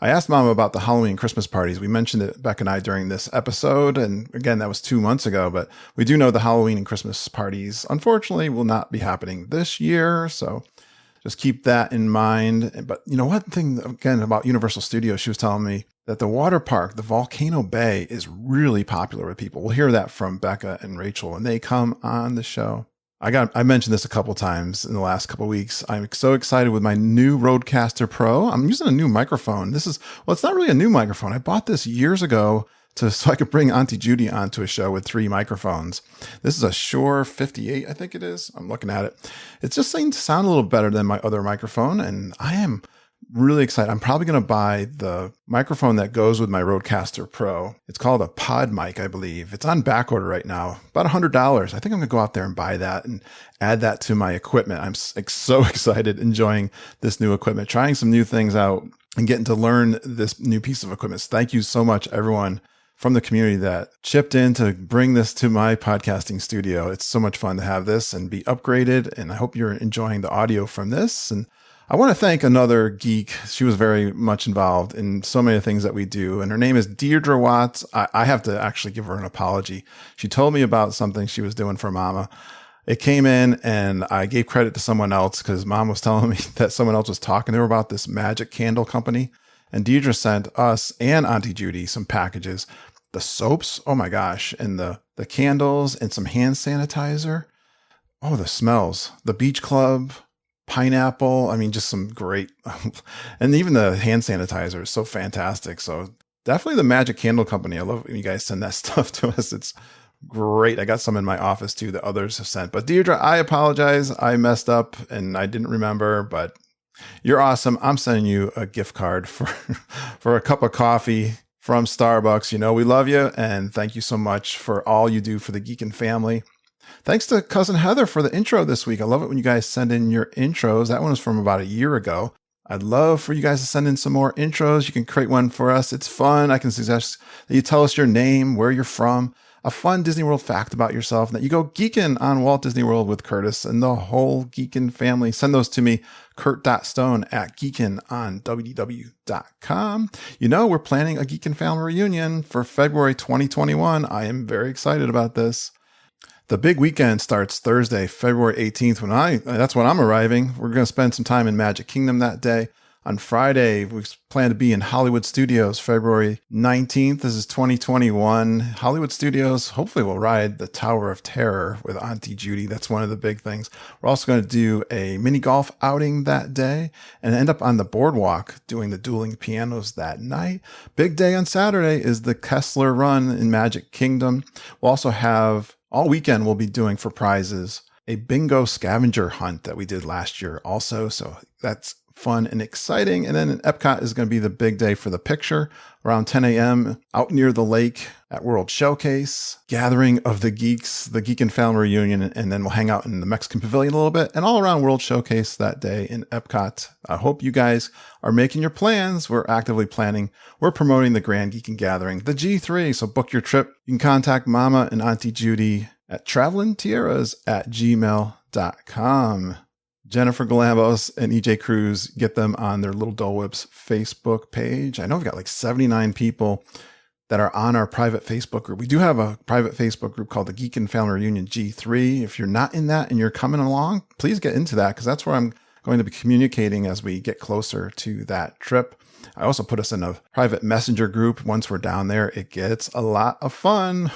I asked Mom about the Halloween and Christmas parties. We mentioned it, Beck and I, during this episode. And again, that was 2 months ago, but we do know the Halloween and Christmas parties, unfortunately, will not be happening this year. So just keep that in mind. But one thing, again, about Universal Studios, she was telling me that the water park, the Volcano Bay, is really popular with people. We'll hear that from Becca and Rachel when they come on the show. I mentioned this a couple times in the last couple of weeks. I'm so excited with my new Rodecaster Pro. I'm using a new microphone. It's not really a new microphone. I bought this years ago so I could bring Auntie Judy onto a show with 3 microphones. This is a Shure 58, I think it is. I'm looking at it. It's just seemed to sound a little better than my other microphone, and I am really excited. I'm probably going to buy the microphone that goes with my Rodecaster Pro. It's called a pod mic, I believe. It's on back order right now, about $100. I think I'm going to go out there and buy that and add that to my equipment. I'm so excited, enjoying this new equipment, trying some new things out and getting to learn this new piece of equipment. So thank you so much, everyone from the community that chipped in to bring this to my podcasting studio. It's so much fun to have this and be upgraded. And I hope you're enjoying the audio from this. And I want to thank another geek. She was very much involved in so many things that we do. And her name is Deirdre Watts. I have to actually give her an apology. She told me about something she was doing for Mama. It came in and I gave credit to someone else because Mom was telling me that someone else was talking to her about this magic candle company. And Deirdre sent us and Auntie Judy some packages, the soaps. Oh my gosh. And the candles and some hand sanitizer. Oh, the smells, the beach club, pineapple. I mean, just some great, and even the hand sanitizer is so fantastic. So definitely the Magic Candle Company. I love when you guys send that stuff to us. It's great. I got some in my office too that others have sent. But Deirdre, I apologize. I messed up and I didn't remember, but you're awesome. I'm sending you a gift card for a cup of coffee from Starbucks. We love you. And thank you so much for all you do for the Geekin' family. Thanks to Cousin Heather for the intro this week. I love it when you guys send in your intros. That one was from about a year ago. I'd love for you guys to send in some more intros. You can create one for us. It's fun. I can suggest that you tell us your name, where you're from, a fun Disney World fact about yourself, and that you go geeking on Walt Disney World with Curtis and the whole Geekin family. Send those to me, kurt.stone@geekinonwdw.com. You know, we're planning a Geekin family reunion for February 2021. I am very excited about this. The big weekend starts Thursday, February 18th, that's when I'm arriving. We're going to spend some time in Magic Kingdom that day. On Friday, we plan to be in Hollywood Studios, February 19th. This is 2021. Hollywood Studios, hopefully we'll ride the Tower of Terror with Auntie Judy. That's one of the big things. We're also going to do a mini golf outing that day and end up on the boardwalk doing the dueling pianos that night. Big day on Saturday is the Kessler Run in Magic Kingdom. We'll also have all weekend we'll be doing for prizes a bingo scavenger hunt that we did last year also. So that's fun and exciting. And then in Epcot is going to be the big day for the picture around 10 a.m. out near the lake at World Showcase, gathering of the geeks, the Geek and Family reunion, and then we'll hang out in the Mexican Pavilion a little bit and all around World Showcase that day in Epcot. I hope you guys are making your plans. We're actively planning. We're promoting the Grand Geeking Gathering, the G3. So book your trip. You can contact Mama and Auntie Judy at travelingtierras@gmail.com. Jennifer Galambos and EJ Cruz, get them on their Little Dole Whips Facebook page. I know we've got like 79 people that are on our private Facebook group. We do have a private Facebook group called the Geek and Family Reunion G3. If you're not in that and you're coming along, please get into that because that's where I'm going to be communicating as we get closer to that trip. I also put us in a private messenger group. Once we're down there, it gets a lot of fun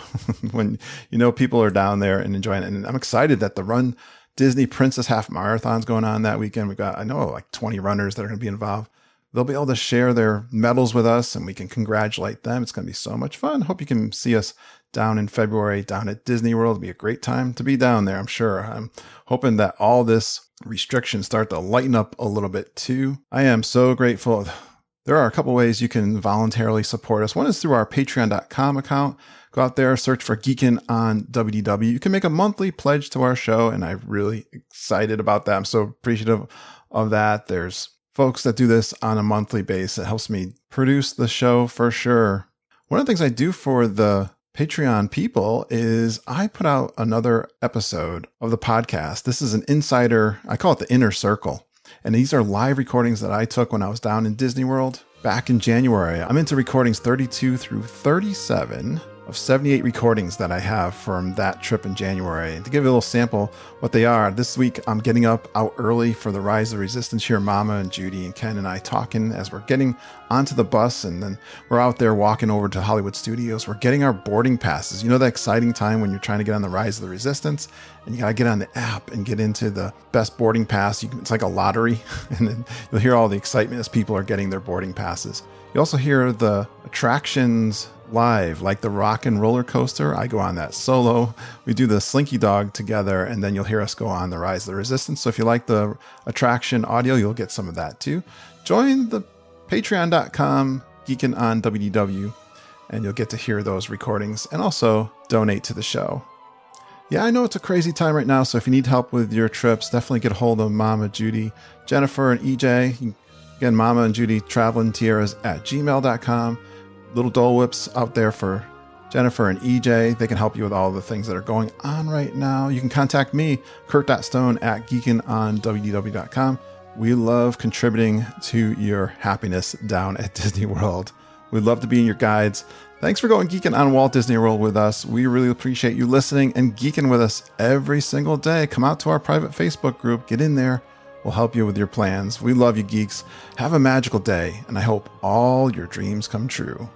when you know people are down there and enjoying it. And I'm excited that the Run Disney Princess Half Marathon's going on that weekend. We've got, I know, like 20 runners that are going to be involved. They'll be able to share their medals with us and we can congratulate them. It's going to be so much fun. Hope you can see us down in February down at Disney World. It'll be a great time to be down there, I'm sure. I'm hoping that all this restrictions start to lighten up a little bit too. I am so grateful. There are a couple ways you can voluntarily support us. One is through our patreon.com account. Go out there, search for Geekin' on WDW. You can make a monthly pledge to our show, and I'm really excited about that. I'm so appreciative of that. There's folks that do this on a monthly basis. It helps me produce the show for sure. One of the things I do for the Patreon people is I put out another episode of the podcast. This is an insider, I call it the Inner Circle. And these are live recordings that I took when I was down in Disney World back in January. I'm into recordings 32 through 37 of 78 recordings that I have from that trip in January. And to give you a little sample what they are, this week I'm getting up out early for the Rise of Resistance here. Mama and Judy and Ken and I talking as we're getting onto the bus, and then we're out there walking over to Hollywood Studios. We're getting our boarding passes. You know that exciting time when you're trying to get on the Rise of the Resistance and you got to get on the app and get into the best boarding pass. It's like a lottery, and then you'll hear all the excitement as people are getting their boarding passes. You also hear the attractions live, like the Rock and Roller Coaster. I go on that solo. We do the Slinky Dog together, and then you'll hear us go on the Rise of the Resistance. So if you like the attraction audio, you'll get some of that too. Join the patreon.com Geekin' on WDW, and you'll get to hear those recordings and also donate to the show. Yeah, I know it's a crazy time right now, so if you need help with your trips, definitely get a hold of Mama, Judy, Jennifer, and EJ. Again, Mama and Judy, travelingtierras@gmail.com. Little Dole Whips out there for Jennifer and EJ. They can help you with all the things that are going on right now. You can contact me, kurt.stone@geekinonwdw.com. We love contributing to your happiness down at Disney World. We'd love to be in your guides. Thanks for going geeking on Walt Disney World with us. We really appreciate you listening and geeking with us every single day. Come out to our private Facebook group. Get in there. We'll help you with your plans. We love you, geeks. Have a magical day, and I hope all your dreams come true.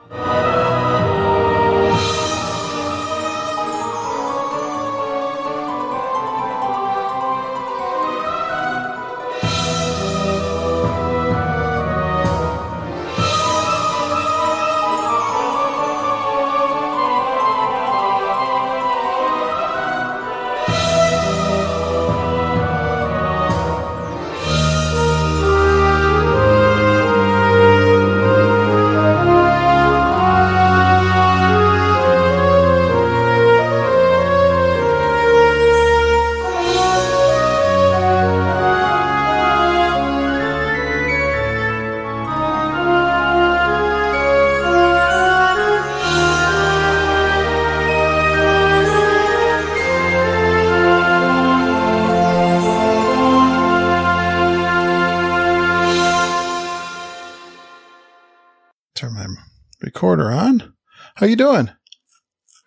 recorder on. How you doing?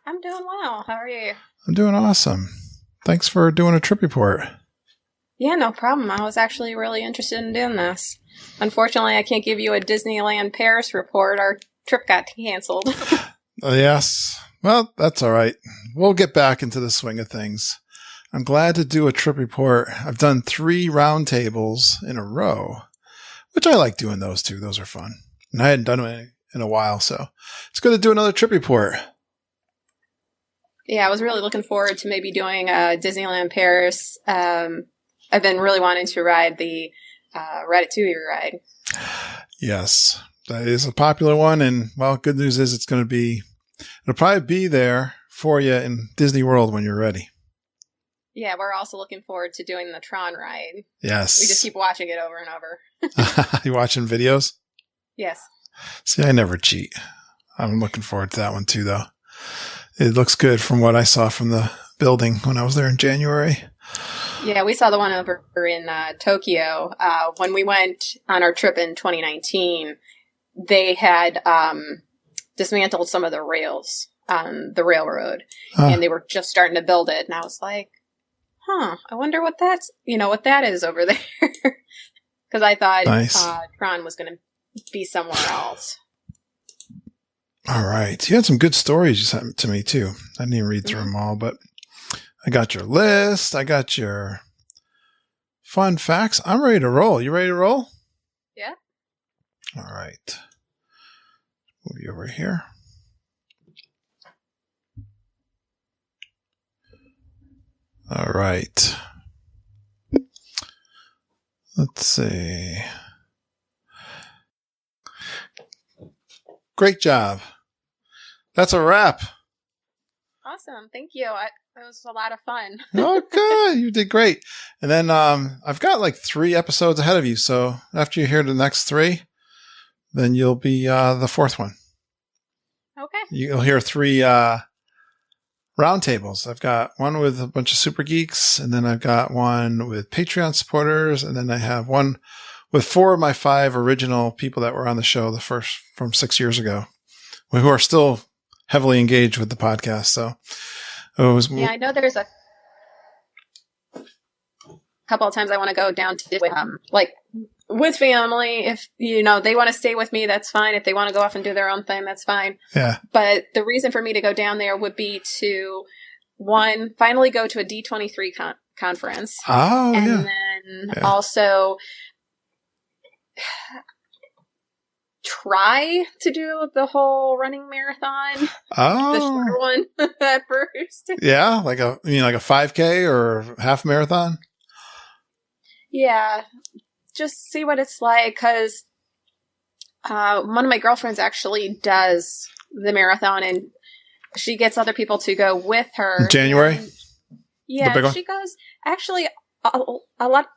I'm doing well. How are you? I'm doing awesome. Thanks for doing a trip report. Yeah, no problem. I was actually really interested in doing this. Unfortunately, I can't give you a Disneyland Paris report. Our trip got canceled. Yes. Well, that's all right. We'll get back into the swing of things. I'm glad to do a trip report. I've done 3 roundtables in a row, which I like doing those too. Those are fun. And I hadn't done it in a while, so it's good to do another trip report. Yeah, I was really looking forward to maybe doing Disneyland Paris. I've been really wanting to ride the Ratatouille ride. Yes, that is a popular one. And, well, good news is it'll probably be there for you in Disney World when you're ready. Yeah, we're also looking forward to doing the Tron ride. Yes. We just keep watching it over and over. You watching videos? Yes. See, I never cheat. I'm looking forward to that one too, though. It looks good from what I saw from the building when I was there in January. Yeah, we saw the one over in Tokyo. When we went on our trip in 2019, they had dismantled some of the rails on the railroad, and they were just starting to build it. And I was like, I wonder what that is over there. Because I thought Tron was going to be somewhere else. All right. You had some good stories you sent to me, too. I didn't even read through them all, but I got your list. I got your fun facts. I'm ready to roll. You ready to roll? Yeah. All right. Move you over here. All right. Let's see. Great job. That's a wrap. Awesome. Thank you. It was a lot of fun. Oh, good. You did great. And then I've got like 3 episodes ahead of you. So after you hear the next 3, then you'll be the 4th one. Okay. You'll hear 3 roundtables. I've got one with a bunch of super geeks, and then I've got one with Patreon supporters, and then I have one with 4 of my 5 original people that were on the show, the first from 6 years ago, who are still heavily engaged with the podcast. So I know there's a couple of times I want to go down to with family. If they want to stay with me, that's fine. If they want to go off and do their own thing, that's fine. Yeah. But the reason for me to go down there would be to finally go to a D23 conference. Oh, and yeah. then also try to do the whole running marathon. Oh, the shorter one at first. Yeah, like a 5K or half marathon. Yeah, just see what it's like, because one of my girlfriends actually does the marathon, and she gets other people to go with her. In January? And, yeah, she goes actually a lot,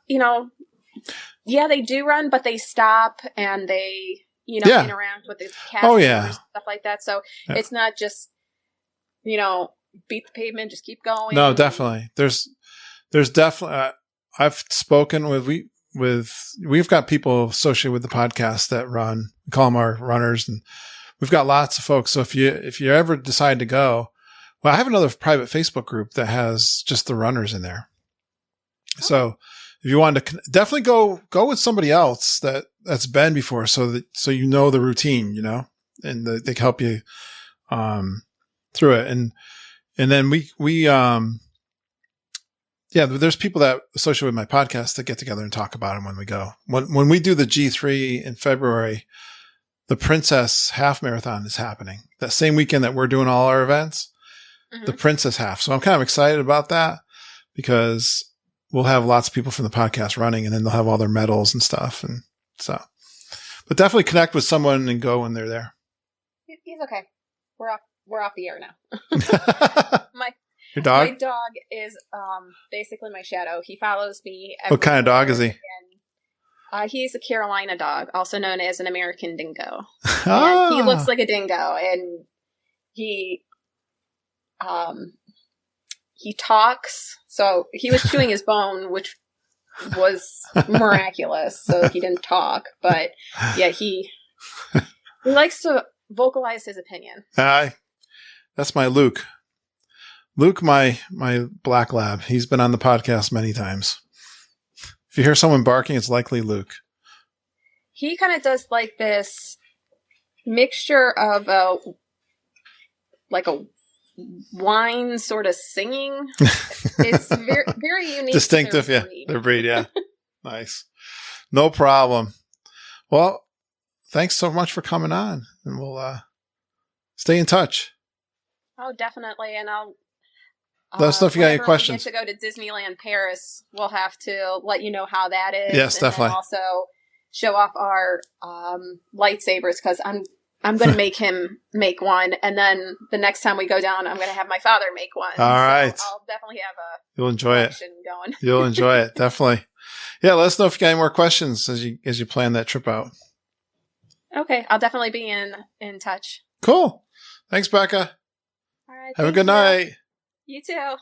yeah, they do run, but they stop and they, interact with the cast members, stuff like that. So it's not just, beat the pavement, just keep going. No, definitely. There's definitely, I've spoken we've got people associated with the podcast that run. We call them our runners, and we've got lots of folks. So if you ever decide to go, well, I have another private Facebook group that has just the runners in there. Okay. So if you wanted to definitely go with somebody else that's been before, so you know the routine, and they can help you through it. And then we there's people that associate with my podcast that get together and talk about them when we go. When we do the G3 in February, the Princess Half Marathon is happening that same weekend that we're doing all our events. Mm-hmm. The Princess Half. So I'm kind of excited about that because we'll have lots of people from the podcast running, and then they'll have all their medals and stuff. And so, but definitely connect with someone and go when they're there. He's okay. We're off the air now. Your dog? My dog is basically my shadow. He follows me. What kind of dog is he? He's a Carolina dog, also known as an American dingo. And he looks like a dingo, and he talks. So he was chewing his bone, which was miraculous. So he didn't talk, but yeah, he likes to vocalize his opinion. That's my Luke. Luke, my black lab. He's been on the podcast many times. If you hear someone barking, it's likely Luke. He kind of does like this mixture of a whine sort of singing. It's very, very unique. Distinctive, to their breed. Their breed, yeah. Nice. No problem. Well, thanks so much for coming on, and we'll stay in touch. Oh, definitely. And I'll let us know if you got any questions. We get to go to Disneyland Paris, we'll have to let you know how that is. Yes, and definitely. Then also show off our lightsabers, because I'm going to make him make one, and then the next time we go down, I'm going to have my father make one. All right. I'll definitely have a You'll enjoy it. Going. You'll enjoy it, definitely. Yeah, let us know if you got any more questions as you plan that trip out. Okay, I'll definitely be in touch. Cool. Thanks, Becca. All right. Have a good night. You too.